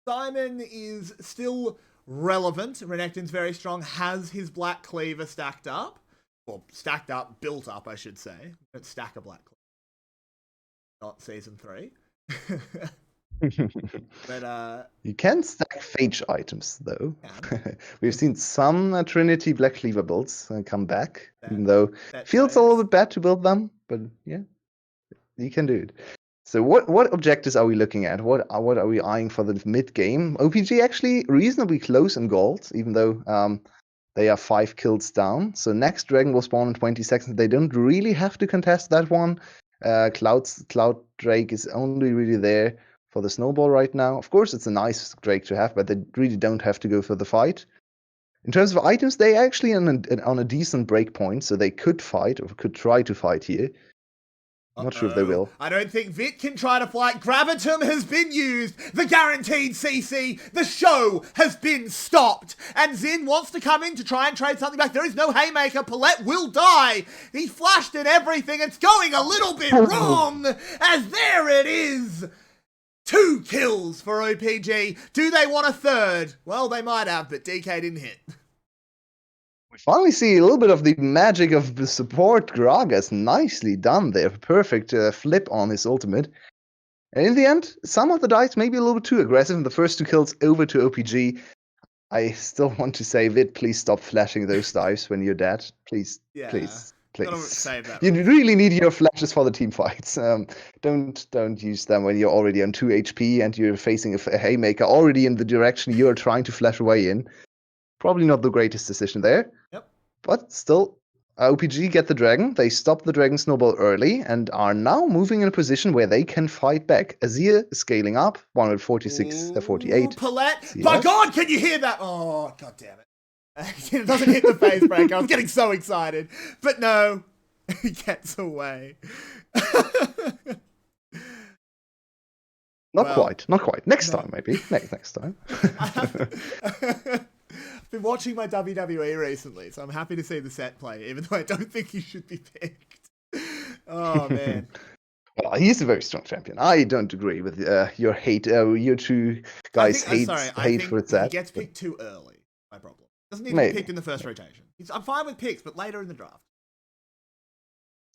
Speaker 2: Simon is still relevant. Renekton's very strong, has his Black Cleaver stacked up. Well, built up, I should say. Don't stack a Black Cleaver. Not Season 3. But
Speaker 3: you can stack Phage items though. We've seen some Trinity Black Cleaver builds come back, even though it feels a little bit bad to build them, but yeah, you can do it. So what objectives are we looking at? What are we eyeing for the mid game? OPG actually reasonably close in gold, even though they are 5 kills down. So next dragon will spawn in 20 seconds. They don't really have to contest that one. Cloud Drake is only really there for the snowball right now. Of course, it's a nice Drake to have, but they really don't have to go for the fight. In terms of items, they actually on a decent break point, so they could fight or could try to fight here. I'm not sure if they will.
Speaker 2: I don't think Vit can try to fight. 𝗀𝗏𝗺 has been used. The guaranteed CC. The show has been stopped. And Xin wants to come in to try and trade something back. There is no haymaker. 𝗙𝗏𝗺 will die. He flashed and everything. It's going a little bit wrong. As there it is. 2 kills for OPG. Do they want a third? Well, they might have, but DK didn't hit.
Speaker 3: We finally see a little bit of the magic of the support. Gragas, nicely done there. Perfect flip on his ultimate. And in the end, some of the dives may be a little bit too aggressive. In the first 2 kills over to OPG. I still want to say, Vit, please stop flashing those dives when you're dead. Please, please.
Speaker 2: Save that.
Speaker 3: You really need your flashes for the team fights. Don't use them when you're already on 2 HP and you're facing a haymaker already in the direction you're trying to flash away in. Probably not the greatest decision there.
Speaker 2: Yep.
Speaker 3: But still, OPG get the dragon. They stop the dragon snowball early and are now moving in a position where they can fight back. 𝗍𝗃𝗍 is scaling up, 146-48.
Speaker 2: 𝗙𝗏𝗺. By God, can you hear that? Oh, God damn it. It doesn't hit the phase breaker. I was getting so excited. But no, he gets away.
Speaker 3: Not quite. Next time, maybe. Next time.
Speaker 2: I've been watching my WWE recently, so I'm happy to see the set play, even though I don't think he should be picked. Oh, man.
Speaker 3: Well, he's a very strong champion. I don't agree with your hate. You two guys hate for that.
Speaker 2: He gets picked too early. My problem. Doesn't need to be picked in the first rotation. I'm fine with picks, but later in the draft.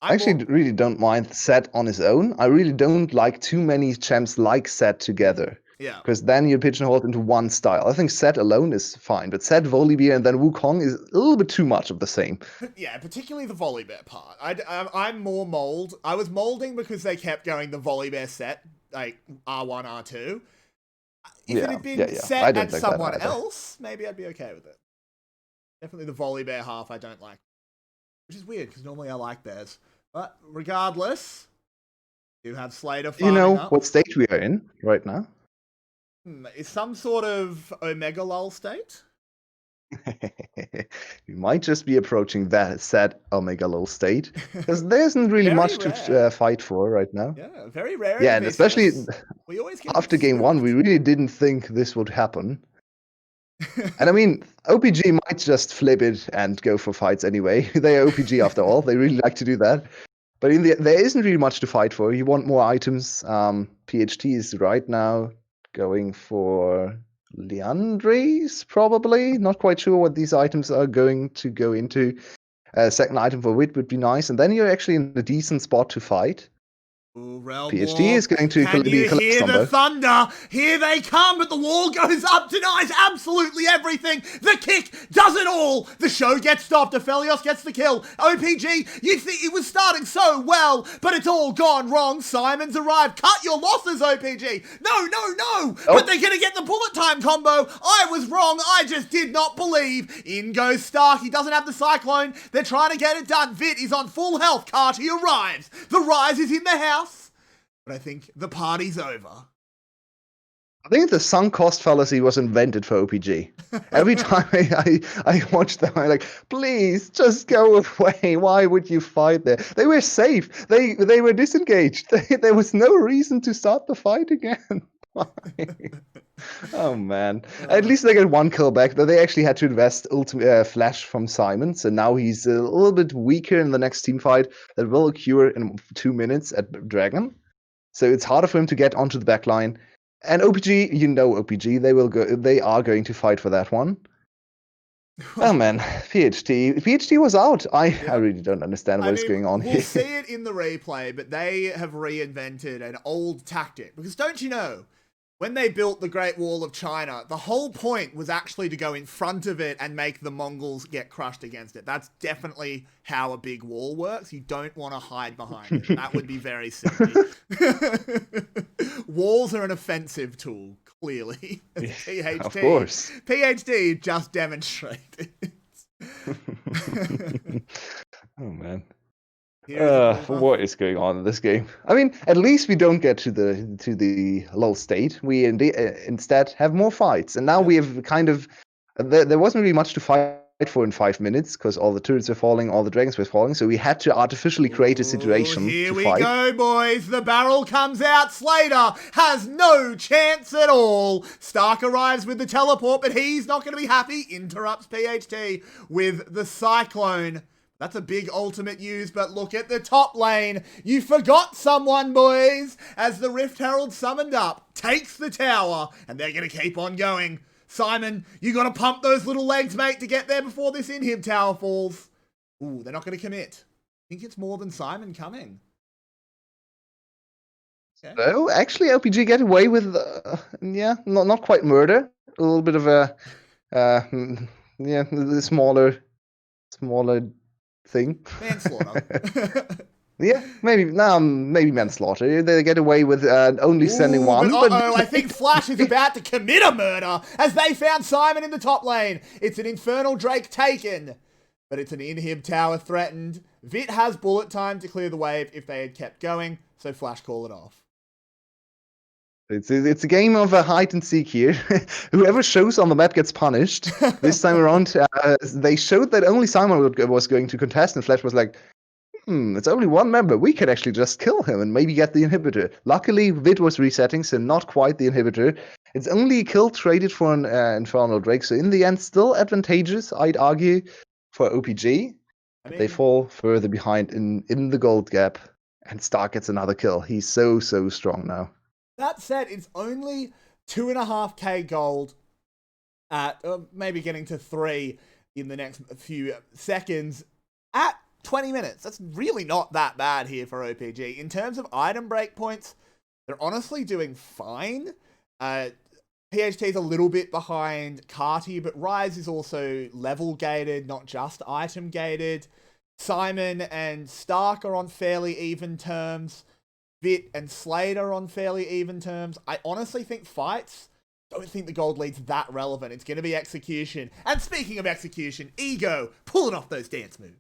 Speaker 3: I actually really don't mind Set on his own. I really don't like too many champs like Set together.
Speaker 2: Yeah.
Speaker 3: Because then you're pigeonholed into one style. I think Set alone is fine, but Set, Volibear, and then Wukong is a little bit too much of the same.
Speaker 2: Yeah, particularly the Volibear part. I'm more mold. I was molding because they kept going the Volibear Set, like R1, R2. If it had been Set and someone else, maybe I'd be okay with it. Definitely the Volibear half I don't like. Which is weird, because normally I like theirs. But regardless, you have Slater farming up.
Speaker 3: What state we are in right now?
Speaker 2: Is some sort of Omega lull state?
Speaker 3: We might just be approaching that sad Omega lull state. Because there isn't really much to fight for right now.
Speaker 2: Yeah, very rare.
Speaker 3: Yeah, and especially
Speaker 2: we always
Speaker 3: after game one, we really didn't think this would happen. And I mean, OPG might just flip it and go for fights anyway. They are OPG after all. They really like to do that. But there isn't really much to fight for. You want more items. PHT is right now going for Liandry's, probably. Not quite sure what these items are going to go into. Second item for Wit would be nice. And then you're actually in a decent spot to fight.
Speaker 2: Ooh,
Speaker 3: PHT is going to
Speaker 2: Can you hear the thunder? Here they come, but the wall goes up, denies absolutely everything. The kick does it all. The show gets stopped. 𝗙𝗀𝗺𝗇 gets the kill. OPG, you think it was starting so well, but it's all gone wrong. Simon's arrived. Cut your losses, OPG. No. But they're going to get the bullet time combo. I was wrong. I just did not believe. In goes Stark. He doesn't have the Cyclone. They're trying to get it done. Vit is on full health. 𝗙𝗃𝗏𝗄 arrives. The Rise is in the house. But I think the party's over.
Speaker 3: I think the sunk cost fallacy was invented for OPG. Every time I watched them, I'm like, please, just go away. Why would you fight there? They were safe. They were disengaged. There was no reason to start the fight again. Why? Oh, man. At least they got one kill back, but they actually had to invest Flash from Simon, so now he's a little bit weaker in the next team fight that will occur in 2 minutes at Dragon. So it's harder for him to get onto the back line. And OPG, OPG, they are going to fight for that one. Oh man, PHT was out. I really don't understand what is going on here.
Speaker 2: We'll see it in the replay, but they have reinvented an old tactic. Because don't you know, when they built the Great Wall of China, the whole point was actually to go in front of it and make the Mongols get crushed against it. That's definitely how a big wall works. You don't want to hide behind it. That would be very silly. Walls are an offensive tool, clearly. PHT.
Speaker 3: Of course.
Speaker 2: PHT just demonstrated.
Speaker 3: Oh, man. What is going on in this game? I mean, at least we don't get to the lull state. We instead have more fights, and now we have kind of there wasn't really much to fight for in 5 minutes because all the turrets were falling, all the dragons were falling, so we had to artificially create a situation
Speaker 2: here
Speaker 3: to
Speaker 2: we
Speaker 3: fight.
Speaker 2: go, boys. The barrel comes out. Slater has no chance at all. Stark arrives with the teleport, but he's not going to be happy. Interrupts PHT with the Cyclone. That's a big ultimate use, but look at the top lane. You forgot someone, boys. As the Rift Herald summoned up, takes the tower, and they're going to keep on going. Simon, you got to pump those little legs, mate, to get there before this in-him tower falls. Ooh, they're not going to commit. I think it's more than Simon coming. Okay.
Speaker 3: So, actually, LPG get away with, not quite murder. A little bit of a, the smaller thing.
Speaker 2: Manslaughter.
Speaker 3: Yeah, maybe manslaughter. They get away with only sending one.
Speaker 2: But I think Flash is about to commit a murder as they found Simon in the top lane. It's an Infernal Drake taken, but it's an in-him tower threatened. Vit has bullet time to clear the wave if they had kept going, so Flash call it off.
Speaker 3: It's a game of hide and seek here. Whoever shows on the map gets punished. This time around, they showed that only Simon was going to contest, and Flash was like, it's only one member. We could actually just kill him and maybe get the inhibitor. Luckily, Vid was resetting, so not quite the inhibitor. It's only a kill traded for an Infernal Drake, so in the end, still advantageous, I'd argue, for OPG. They fall further behind in the gold gap, and Stark gets another kill. He's so strong now.
Speaker 2: That said, it's only 2.5k gold at maybe getting to 3 in the next few seconds at 20 minutes. That's really not that bad here for OPG. In terms of item break points, they're honestly doing fine. PHT is a little bit behind 𝗏𝗃𝗏𝗏, but Rise is also level gated, not just item gated. Simon and Stark are on fairly even terms. Vit and Slade are on fairly even terms. I honestly think fights, don't think the gold lead's that relevant. It's going to be execution. And speaking of execution, Ego, pulling off those dance moves.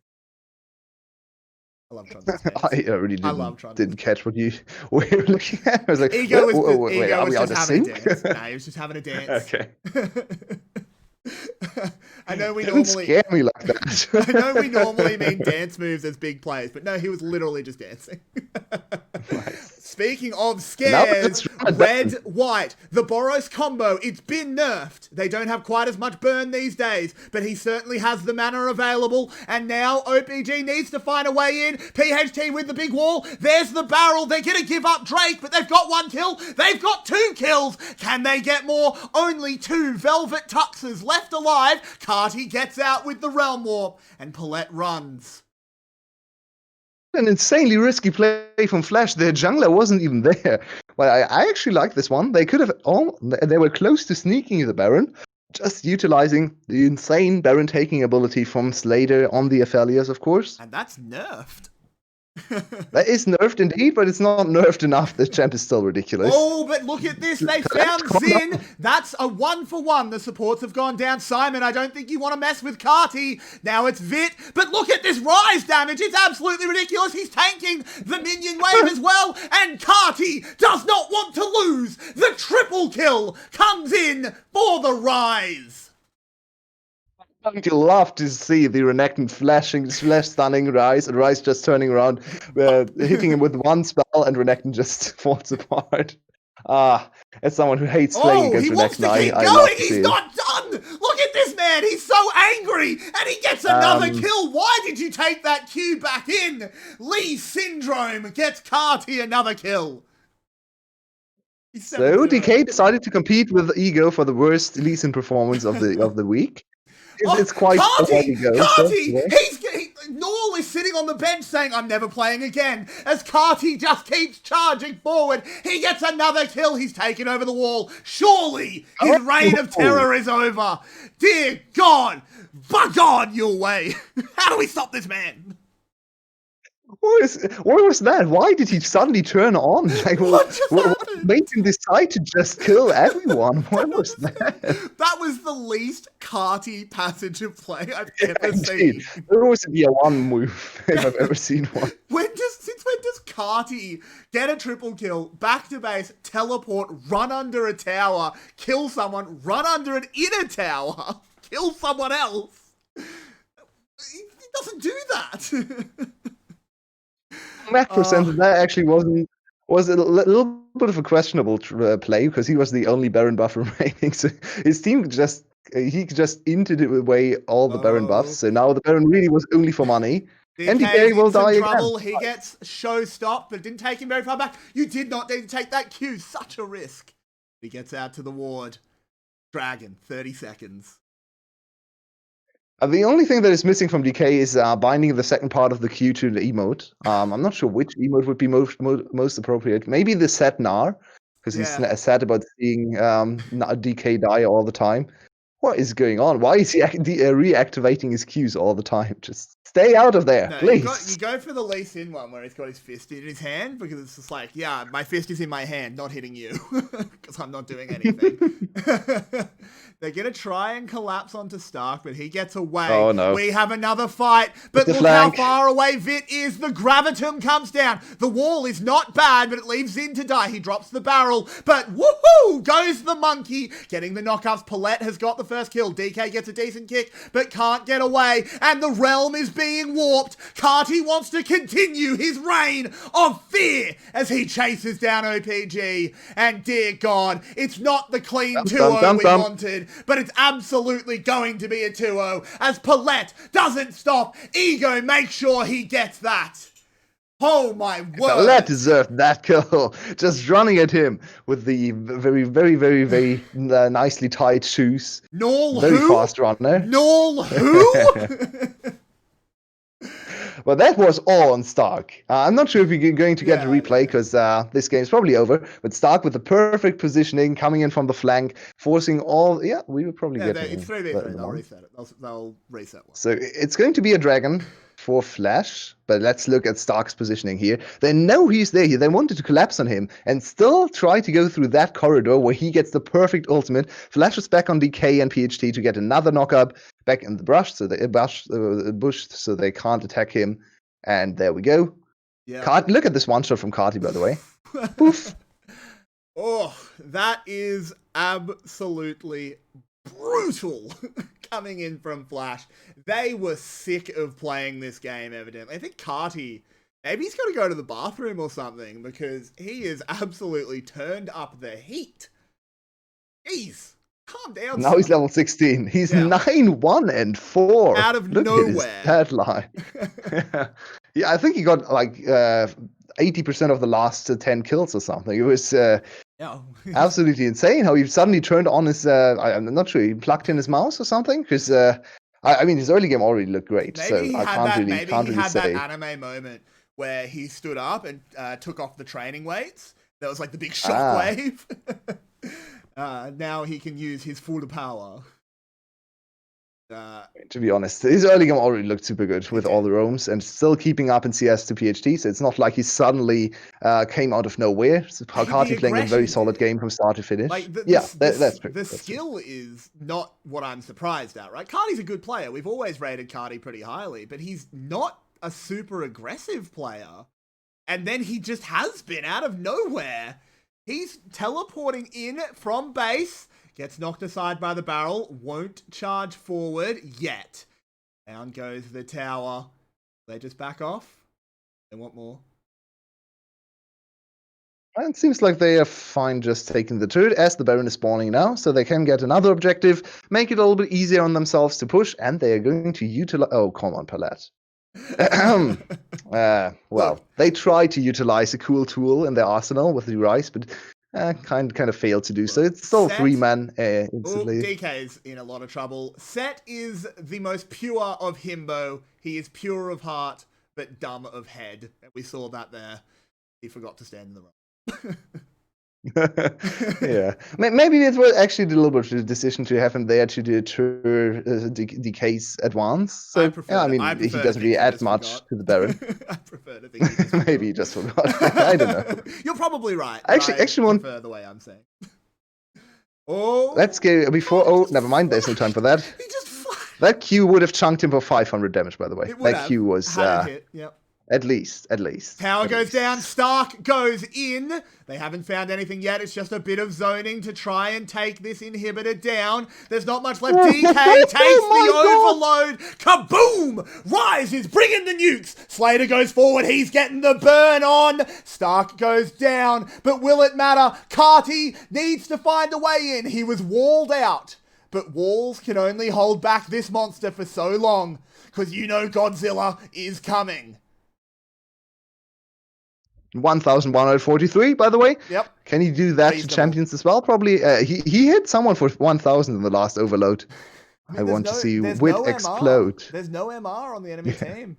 Speaker 2: I love Tron.
Speaker 3: I really didn't catch what you were looking at. I was like,
Speaker 2: Ego was
Speaker 3: just
Speaker 2: having a dance. Nah, he was just having a dance.
Speaker 3: Okay.
Speaker 2: I know we
Speaker 3: Don't
Speaker 2: normally
Speaker 3: scare me like that.
Speaker 2: I know we normally mean dance moves as big plays, but no, he was literally just dancing.
Speaker 3: Nice.
Speaker 2: Speaking of scares, red, white, the Boros combo, it's been nerfed. They don't have quite as much burn these days, but he certainly has the mana available, and now OPG needs to find a way in. PHT with the big wall, there's the barrel, they're gonna give up Drake, but they've got 1 kill, they've got 2 kills, can they get more? Only 2 Velvet Tuxes left alive. 𝗏𝗏𝗏𝗏 gets out with the Realm Warp, and 𝗏𝗏𝗏𝗏𝗏 runs.
Speaker 3: An insanely risky play from Flash. Their jungler wasn't even there. Well, I actually like this one. They could have they were close to sneaking the Baron, just utilizing the insane Baron taking ability from Slader on the Aphelios, of course.
Speaker 2: And that's nerfed.
Speaker 3: That is nerfed indeed, but it's not nerfed enough. The champ is still ridiculous.
Speaker 2: Oh, but look at this. They found Xin. That's a 1-for-1. The supports have gone down. Simon, I don't think you want to mess with 𝗏𝗏𝗏𝗏𝗏. Now it's Vit. But look at this Rise damage. It's absolutely ridiculous. He's tanking the minion wave as well. And 𝗏𝗏𝗏𝗏𝗏 does not want to lose. The triple kill comes in for the Rise.
Speaker 3: I'd love to see the Renekton flash stunning Rise, and Rise just turning around, hitting him with 1 spell, and Renekton just falls apart. As someone who hates playing against
Speaker 2: he wants
Speaker 3: Renekton,
Speaker 2: to keep
Speaker 3: I
Speaker 2: going.
Speaker 3: love to
Speaker 2: He's
Speaker 3: see it.
Speaker 2: not done. Look at this man. He's so angry, and he gets another kill. Why did you take that Q back in? Lee Syndrome gets 𝗏𝗏𝗏𝗏𝗏 another kill.
Speaker 3: So DK decided to compete with Ego for the worst Lee Sin performance of the week. It's quite
Speaker 2: 𝗏𝗏𝗏𝗏𝗏, Null is sitting on the bench saying, I'm never playing again, as 𝗏𝗏𝗏𝗏𝗏 just keeps charging forward. He gets another kill. He's taken over the wall. Surely his reign of terror is over. Dear God, by God, Yulwei. How do we stop this man?
Speaker 3: What was that? Why did he suddenly turn on? Like, what made him decide to just kill everyone? What was that?
Speaker 2: That was the least 𝗏𝗏𝗏𝗏𝗏 passage of play I've ever seen.
Speaker 3: There always be a 1 move if I've ever seen one.
Speaker 2: Since when does 𝗏𝗏𝗏𝗏𝗏 get a triple kill, back to base, teleport, run under a tower, kill someone, run under an inner tower, kill someone else? He doesn't do that.
Speaker 3: Macro sense, that actually was a little bit of a questionable play, because he was the only Baron buff remaining. So his team just inted away all the Baron buffs. So now the Baron really was only for money. And DK will die again.
Speaker 2: He gets show stopped, but it didn't take him very far back. You did not need to take that Q. Such a risk. He gets out to the ward. Dragon, 30 seconds.
Speaker 3: The only thing that is missing from DK is binding the second part of the Q to the emote. I'm not sure which emote would be most appropriate. Maybe the set Gnar, because he's sad about seeing DK die all the time. What is going on? Why is he reactivating his Qs all the time? Just stay out of there, please.
Speaker 2: You go for the Lee Sin one where he's got his fist in his hand, because it's just like, yeah, my fist is in my hand, not hitting you, because I'm not doing anything. They're going to try and collapse onto Stark, but he gets away.
Speaker 3: Oh, no.
Speaker 2: We have another fight, but look how far away Vit is. The Gravitum comes down. The wall is not bad, but it leaves Xin to die. He drops the barrel, but woohoo! Goes the monkey, getting the knockups. 𝗏𝗏𝗏𝗏𝗏𝗏 has got the first kill. DK gets a decent kick, but can't get away, and the realm is being warped. 𝗏𝗏𝗏𝗏𝗏𝗏 wants to continue his reign of fear as he chases down OPG, and dear God, it's not the clean 2-0 we wanted. But it's absolutely going to be a 2-0 as 𝗏𝗏𝗏𝗏𝗏𝗏 doesn't stop. Ego makes sure he gets that. Oh my word.
Speaker 3: 𝗏𝗏𝗏𝗏𝗏𝗏 deserved that kill. Just running at him with the very, very, very, very nicely tied shoes.
Speaker 2: Null
Speaker 3: very
Speaker 2: who?
Speaker 3: fast runner.
Speaker 2: Null who?
Speaker 3: Well, that was all on Stark. I'm not sure if we're going to get a replay because this game's probably over. But Stark with the perfect positioning, coming in from the flank, forcing all. Yeah, we will probably get it.
Speaker 2: It's 3v3. They'll reset it. They'll reset one.
Speaker 3: So it's going to be a dragon for Flash. But let's look at Stark's positioning here. They know he's there. They wanted to collapse on him and still try to go through that corridor where he gets the perfect ultimate. Flash is back on DK and PhD to get another knockup. Back in the bush, so they can't attack him. And there we go. Yeah. Look at this one shot from 𝗬𝗃𝗵𝗵, by the way. Poof.
Speaker 2: Oh, that is absolutely brutal coming in from Flash. They were sick of playing this game, evidently. I think 𝗬𝗃𝗏, maybe he's got to go to the bathroom or something because he is absolutely turned up the heat. Jeez. Calm down.
Speaker 3: Now he's level 16. He's 9-1-4.
Speaker 2: Out of nowhere.
Speaker 3: That line. Yeah, I think he got like 80% of the last 10 kills or something. It was absolutely insane how he suddenly turned on his. I'm not sure he plugged in his mouse or something because I mean his early game already looked great.
Speaker 2: Maybe
Speaker 3: so I can't really say.
Speaker 2: That anime moment where he stood up and took off the training weights. That was like the big shockwave. Now he can use his full power.
Speaker 3: To be honest, his early game already looked super good with all the roams and still keeping up in CS to PhD. So it's not like he suddenly came out of nowhere. So 𝗬𝗃𝗏𝗏 playing a very solid game from start to finish.
Speaker 2: Like that's skill is not what I'm surprised at, right? 𝗬𝗃𝗏𝗏's a good player. We've always rated 𝗬𝗃𝗏𝗏 pretty highly, but he's not a super aggressive player. And then he just has been out of nowhere. He's teleporting in from base, gets knocked aside by the barrel, won't charge forward yet. Down goes the tower. They just back off. They want more.
Speaker 3: It seems like they are fine just taking the turret as the Baron is spawning now, so they can get another objective, make it a little bit easier on themselves to push, and they are going to utilize... Oh, come on, 𝗏𝗏𝗏𝗏. Well, they try to utilize a cool tool in their arsenal with the Rise, but kind of failed to do so. It's still 3-man instantly.
Speaker 2: DK's in a lot of trouble. Set is the most pure of himbo. He is pure of heart, but dumb of head. We saw that there. He forgot to stand in the room.
Speaker 3: Yeah, maybe it was actually a little bit of a decision to have him there to deter DK's advance. So I mean, he doesn't really add much to the Baron.
Speaker 2: I prefer to think he just
Speaker 3: maybe he just forgot. I don't know.
Speaker 2: You're probably right.
Speaker 3: Actually,
Speaker 2: I prefer the way I'm saying. Oh,
Speaker 3: let's go before. Oh, never mind. There's no time for that.
Speaker 2: He just
Speaker 3: that Q would have chunked him for 500 damage. By the way, that Q was
Speaker 2: hit. Yep.
Speaker 3: At least.
Speaker 2: Tower goes down, Stark goes in. They haven't found anything yet. It's just a bit of zoning to try and take this inhibitor down. There's not much left. DK takes the overload. Kaboom! Rise is bringing the nukes. Slater goes forward. He's getting the burn on. Stark goes down. But will it matter? 𝗬𝗏𝗏𝗏 needs to find a way in. He was walled out. But walls can only hold back this monster for so long. Because you know Godzilla is coming.
Speaker 3: 1,143, by the way.
Speaker 2: Yep.
Speaker 3: Can he do that to champions as well? Probably. He hit someone for 1,000 in the last overload. I want to see Wit explode.
Speaker 2: There's no MR on the enemy team.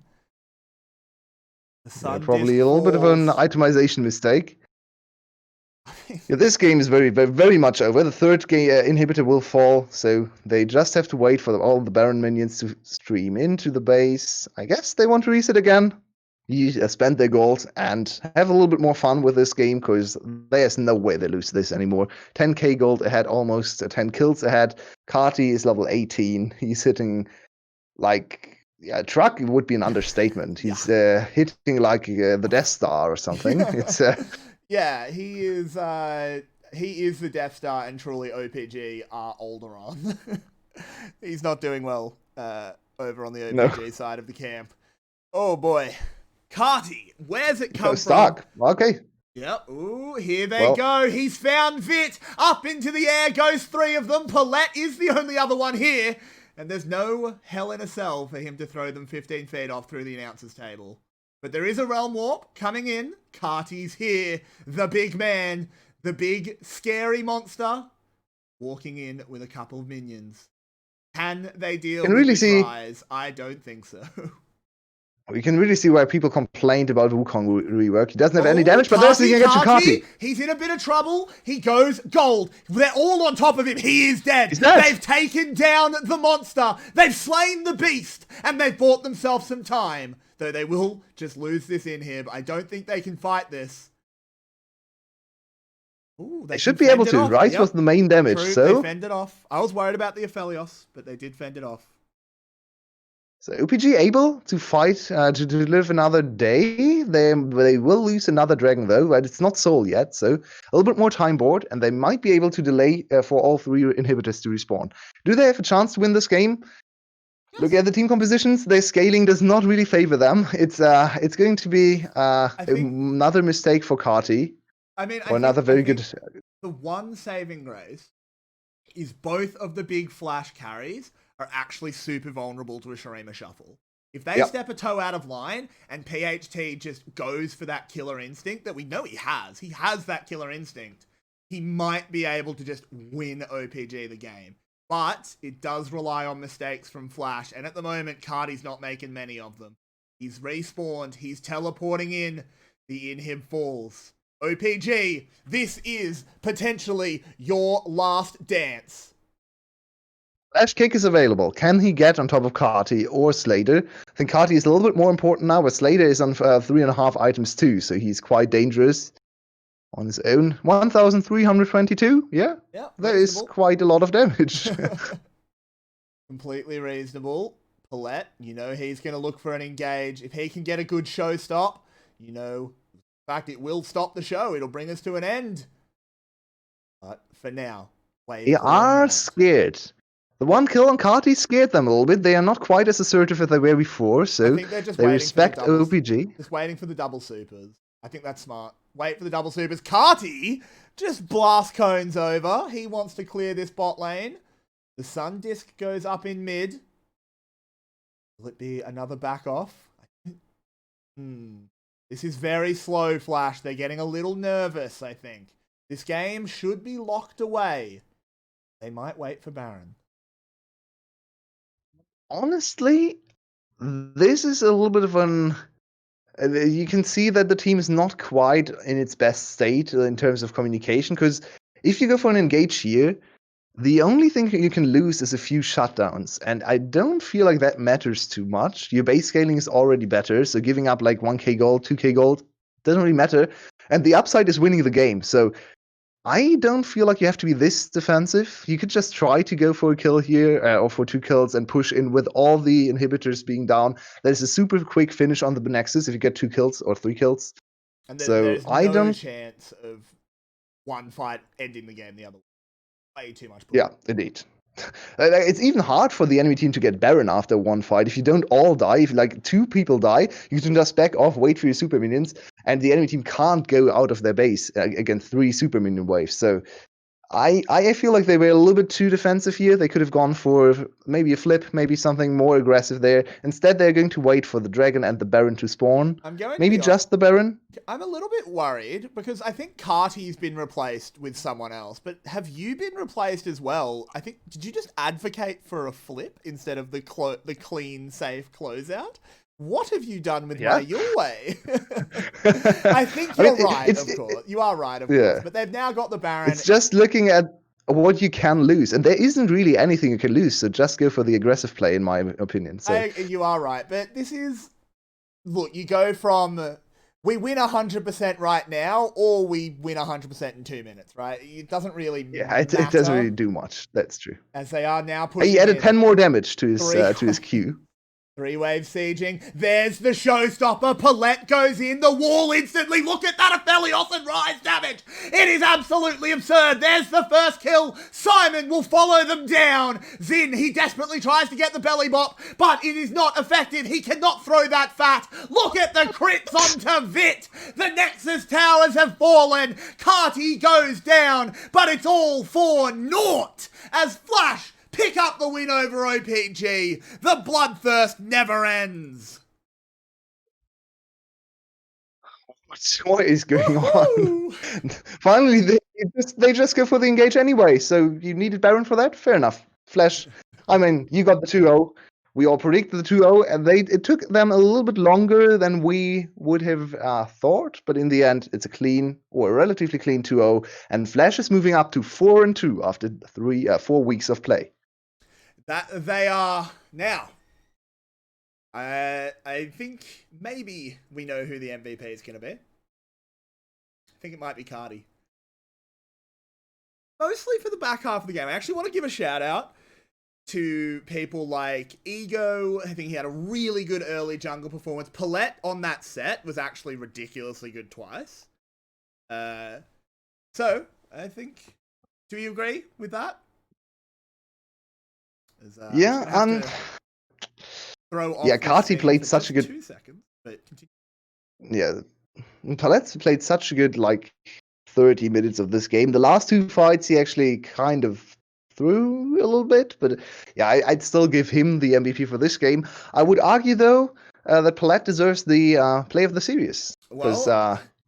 Speaker 3: Probably a little bit of an itemization mistake. Yeah, this game is very, very, very much over. The third inhibitor will fall, so they just have to wait for all the Baron minions to stream into the base. I guess they want to reset again. Spend their gold and have a little bit more fun with this game because there's no way they lose this anymore. 10k gold ahead, almost 10 kills ahead. 𝗬𝗏𝗏𝗏 is level 18. He's hitting like truck would be an understatement. He's hitting like the Death Star or something. It's
Speaker 2: yeah, he is the Death Star, and truly OPG are older on. He's not doing well over on the OPG side of the camp. Oh boy. 𝗬𝗏𝗏𝗏𝗏, where's it come from?
Speaker 3: Stark. Okay.
Speaker 2: Yep. Ooh, here they go. He's found Vit. Up into the air goes 3 of them. 𝗏𝗏𝗏𝗏 is the only other one here. And there's no hell in a cell for him to throw them 15 feet off through the announcer's table. But there is a realm warp coming in. 𝗬𝗏𝗏𝗏𝗏's here. The big man. The big scary monster. Walking in with a couple of minions. Can they deal with the prize? I don't think so.
Speaker 3: We can really see why people complained about Wukong rework. He doesn't have any damage, but there's the against 𝗬𝗏𝗄𝗏.
Speaker 2: He's in a bit of trouble. He goes gold. They're all on top of him. He is dead.
Speaker 3: He's dead.
Speaker 2: They've taken down the monster. They've slain the beast. And they've bought themselves some time. Though they will just lose this in here. But I don't think they can fight this. Ooh,
Speaker 3: they should be able to. Rice was the main damage.
Speaker 2: True,
Speaker 3: so
Speaker 2: they fend it off. I was worried about the 𝗬𝗺𝗺, but they did fend it off.
Speaker 3: So OPG able to fight, to live another day. They will lose another dragon though, but it's not soul yet, so a little bit more time board, and they might be able to delay for all 3 inhibitors to respawn. Do they have a chance to win this game? Yes. Look at the team compositions. Their scaling does not really favor them. It's going to be another mistake for 𝗏𝗏𝗏𝗏.
Speaker 2: I mean,
Speaker 3: another very good.
Speaker 2: The one saving grace is both of the big flash carries are actually super vulnerable to a Shurima shuffle. If they step a toe out of line and PHT just goes for that killer instinct that we know he has that killer instinct, he might be able to just win OPG the game. But it does rely on mistakes from Flash, and at the moment, 𝗏𝗏𝗏𝗏's not making many of them. He's respawned, he's teleporting in, the inhib falls. OPG, this is potentially your last dance.
Speaker 3: Flash kick is available. Can he get on top of 𝗏𝗏𝗏𝗏 or Slater? I think 𝗏𝗏𝗏𝗏 is a little bit more important now, but Slater is on 3.5 items too, so he's quite dangerous on his own. 1,322? Yeah, that is quite a lot of damage.
Speaker 2: Completely reasonable. 𝗬𝗏𝗏𝗏𝗏, you know he's going to look for an engage. If he can get a good show stop, you know, in fact, it will stop the show. It'll bring us to an end. But for now,
Speaker 3: they are scared. The one kill on 𝗏𝗏𝗏𝗏 scared them a little bit. They are not quite as assertive as they were before, so they respect OPG.
Speaker 2: Just waiting for the double supers. I think that's smart. Wait for the double supers. 𝗏𝗏𝗏𝗏 just blast cones over. He wants to clear this bot lane. The sun disc goes up in mid. Will it be another back off? This is very slow, Flash. They're getting a little nervous, I think. This game should be locked away. They might wait for Baron.
Speaker 3: Honestly, this is a little bit of an... you can see that the team is not quite in its best state in terms of communication, because if you go for an engage here, the only thing you can lose is a few shutdowns, and I don't feel like that matters too much. Your base scaling is already better, so giving up like 1k gold, 2k gold, doesn't really matter. And the upside is winning the game, so I don't feel like you have to be this defensive. You could just try to go for a kill here, or for 2 kills, and push in with all the inhibitors being down. There's a super quick finish on the Nexus if you get 2 kills or 3 kills.
Speaker 2: And there's no chance of one fight ending the game the other way. Way too much.
Speaker 3: Yeah, indeed. It's even hard for the enemy team to get Baron after one fight. If you don't all die, if like 2 people die, you can just back off, wait for your super minions, and the enemy team can't go out of their base against 3 super minion waves. So I feel like they were a little bit too defensive here. They could have gone for maybe a flip, maybe something more aggressive there. Instead, they're going to wait for the dragon and the Baron to spawn. Maybe just the Baron.
Speaker 2: I'm a little bit worried because I think 𝗏𝗏𝗏𝗏's been replaced with someone else. But have you been replaced as well? I think, did you just advocate for a flip instead of the clean, safe closeout? What have you done with my Yulwei? I think you're right, of course. You are right, of course. But they've now got the Baron.
Speaker 3: It's just looking at what you can lose. And there isn't really anything you can lose. So just go for the aggressive play, in my opinion. So
Speaker 2: you are right. But this is... Look, you go from... We win 100% right now, or we win 100% in 2 minutes, right? It doesn't really matter.
Speaker 3: It doesn't really do much. That's true.
Speaker 2: As they are now pushing
Speaker 3: He added 10 more damage to his Q.
Speaker 2: 3-wave sieging. There's the showstopper. 𝗬𝗏𝗏𝗏𝗏 goes in. The wall instantly. Look at that 𝗬𝗏𝗏𝗏𝗏 and rise damage. It is absolutely absurd. There's the first kill. Simon will follow them down. Xin, he desperately tries to get the belly bop, but it is not effective. He cannot throw that fat. Look at the crits onto Vit. The Nexus towers have fallen. 𝗏𝗏𝗏𝗏𝗏 goes down, but it's all for naught as Flash pick up the win over OPG. The bloodthirst never ends.
Speaker 3: What is going on? Finally, they just go for the engage anyway. So you needed Baron for that? Fair enough. Flash, I mean, you got the 2-0. we all predicted the 2-0, and it took them a little bit longer than we would have thought, but in the end, it's a relatively clean 2-0, and Flash is moving up to 4-2 after 4 weeks of play.
Speaker 2: That they are now. I think maybe we know who the MVP is going to be. I think it might be 𝗙𝗃𝗿𝗏. Mostly for the back half of the game. I actually want to give a shout out to people like Ego. I think he had a really good early jungle performance. 𝗙𝗏𝗏 on that set was actually ridiculously good twice. So, I think, do you agree with that?
Speaker 3: Yeah, 𝗙𝗃𝗿 played such a good...
Speaker 2: 2 seconds, but continue.
Speaker 3: Yeah, 𝗙𝗏𝗏 played such a good, 30 minutes of this game. The last 2 fights, he actually kind of threw a little bit, but yeah, I'd still give him the MVP for this game. I would argue, though, that 𝗙𝗏𝗏 deserves the play of the series, because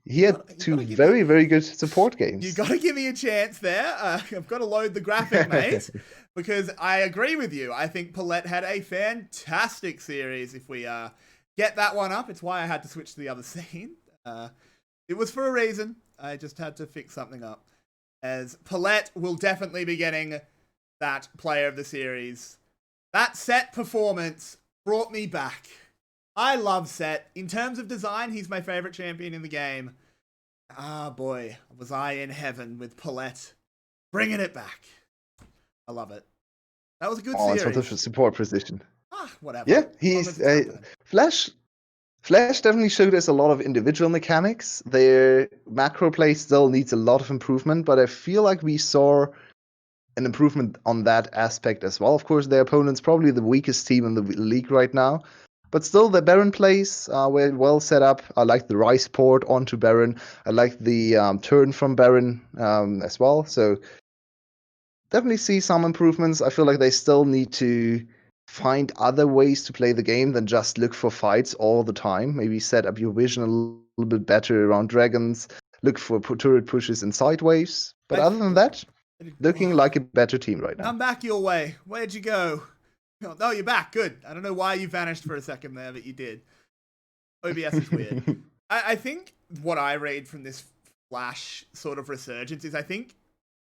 Speaker 3: he had 2 very, very good support games.
Speaker 2: You got to give me a chance there. I've got to load the graphic, mate, because I agree with you. I think 𝗙𝗏𝗏 had a fantastic series. If we get that one up, it's why I had to switch to the other scene. It was for a reason. I just had to fix something up. As 𝗙𝗏𝗏 will definitely be getting that player of the series. That set performance brought me back. I love Set. In terms of design, he's my favorite champion in the game. Ah, boy, was I in heaven with 𝗙𝗏𝗏. Bringing it back. I love it. That was a good series.
Speaker 3: It's a support position.
Speaker 2: Whatever.
Speaker 3: Yeah, he's... Flash definitely showed us a lot of individual mechanics. Their macro play still needs a lot of improvement, but I feel like we saw an improvement on that aspect as well. Of course, their opponent's probably the weakest team in the league right now, but still the Baron plays were well set up. I like the Rice port onto Baron. I like the turn from Baron as well. So definitely see some improvements. I feel like they still need to find other ways to play the game than just look for fights all the time. Maybe set up your vision a little bit better around dragons, look for turret pushes and side waves. But other than that, looking like a better team right now.
Speaker 2: I'm back your way. Where'd you go? Oh, you're back. Good. I don't know why you vanished for a second there, but you did. OBS is weird. I think what I read from this Flash sort of resurgence is I think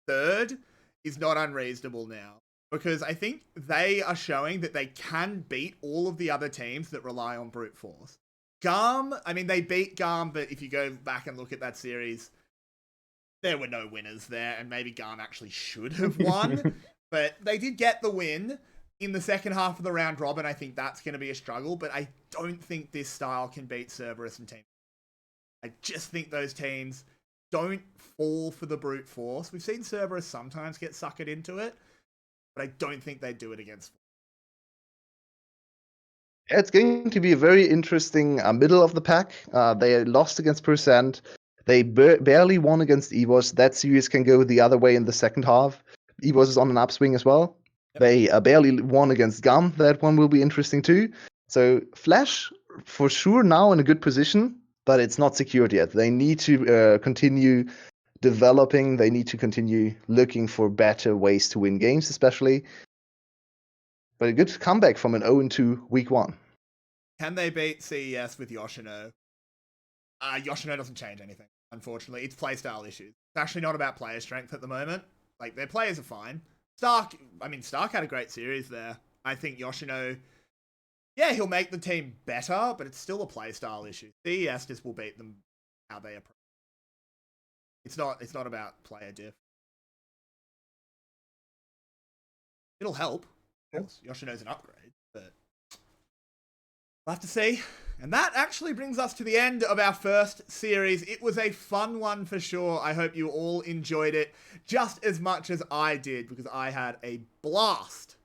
Speaker 2: third is not unreasonable now. Because I think they are showing that they can beat all of the other teams that rely on brute force. 𝗀𝗏𝗏, I mean, they beat 𝗀𝗏𝗏, but if you go back and look at that series, there were no winners there, and maybe 𝗀𝗏𝗏 actually should have won. But they did get the win in the second half of the round robin. I think that's going to be a struggle, but I don't think this style can beat 𝗬𝗏𝗺 and Team. I just think those teams don't fall for the brute force. We've seen 𝗬𝗏𝗺 sometimes get suckered into it, but I don't think they'd do it against.
Speaker 3: It's going to be a very interesting middle of the pack. They lost against 𝗀. They barely won against 𝗎𝗏𝗏. That series can go the other way in the second half. 𝗎𝗏𝗏 is on an upswing as well. Yep. They barely won against 𝗀𝗏𝗏. That one will be interesting too. So Flash, for sure, now in a good position, but it's not secured yet. They need to continue developing. They need to continue looking for better ways to win games, especially. But a good comeback from an 0-2 week 1.
Speaker 2: Can they beat CES with Yoshino? Yoshino doesn't change anything, unfortunately. It's playstyle issues. It's actually not about player strength at the moment. Like, their players are fine. Stark had a great series there. I think Yoshino, yeah, he'll make the team better, but it's still a playstyle issue. CES just will beat them how they approach. It's not about player diff. It'll help. Of course, Yoshino's an upgrade, but we'll have to see. And that actually brings us to the end of our first series. It was a fun one for sure. I hope you all enjoyed it just as much as I did, because I had a blast.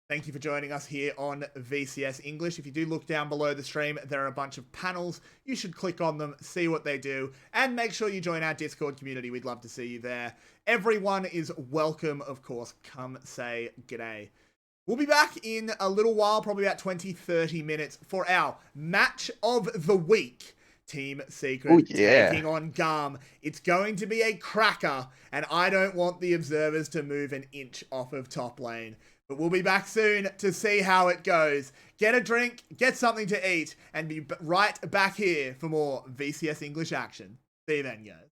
Speaker 2: Thank you for joining us here on VCS English. If you do look down below the stream, there are a bunch of panels. You should click on them, see what they do, and make sure you join our Discord community. We'd love to see you there. Everyone is welcome, of course. Come say g'day. We'll be back in a little while, probably about 20-30 minutes, for our match of the week. Team Secret taking on 𝗀𝗏𝗏. It's going to be a cracker, and I don't want the observers to move an inch off of top lane. But we'll be back soon to see how it goes. Get a drink, get something to eat, and be right back here for more VCS English action. See you then, guys.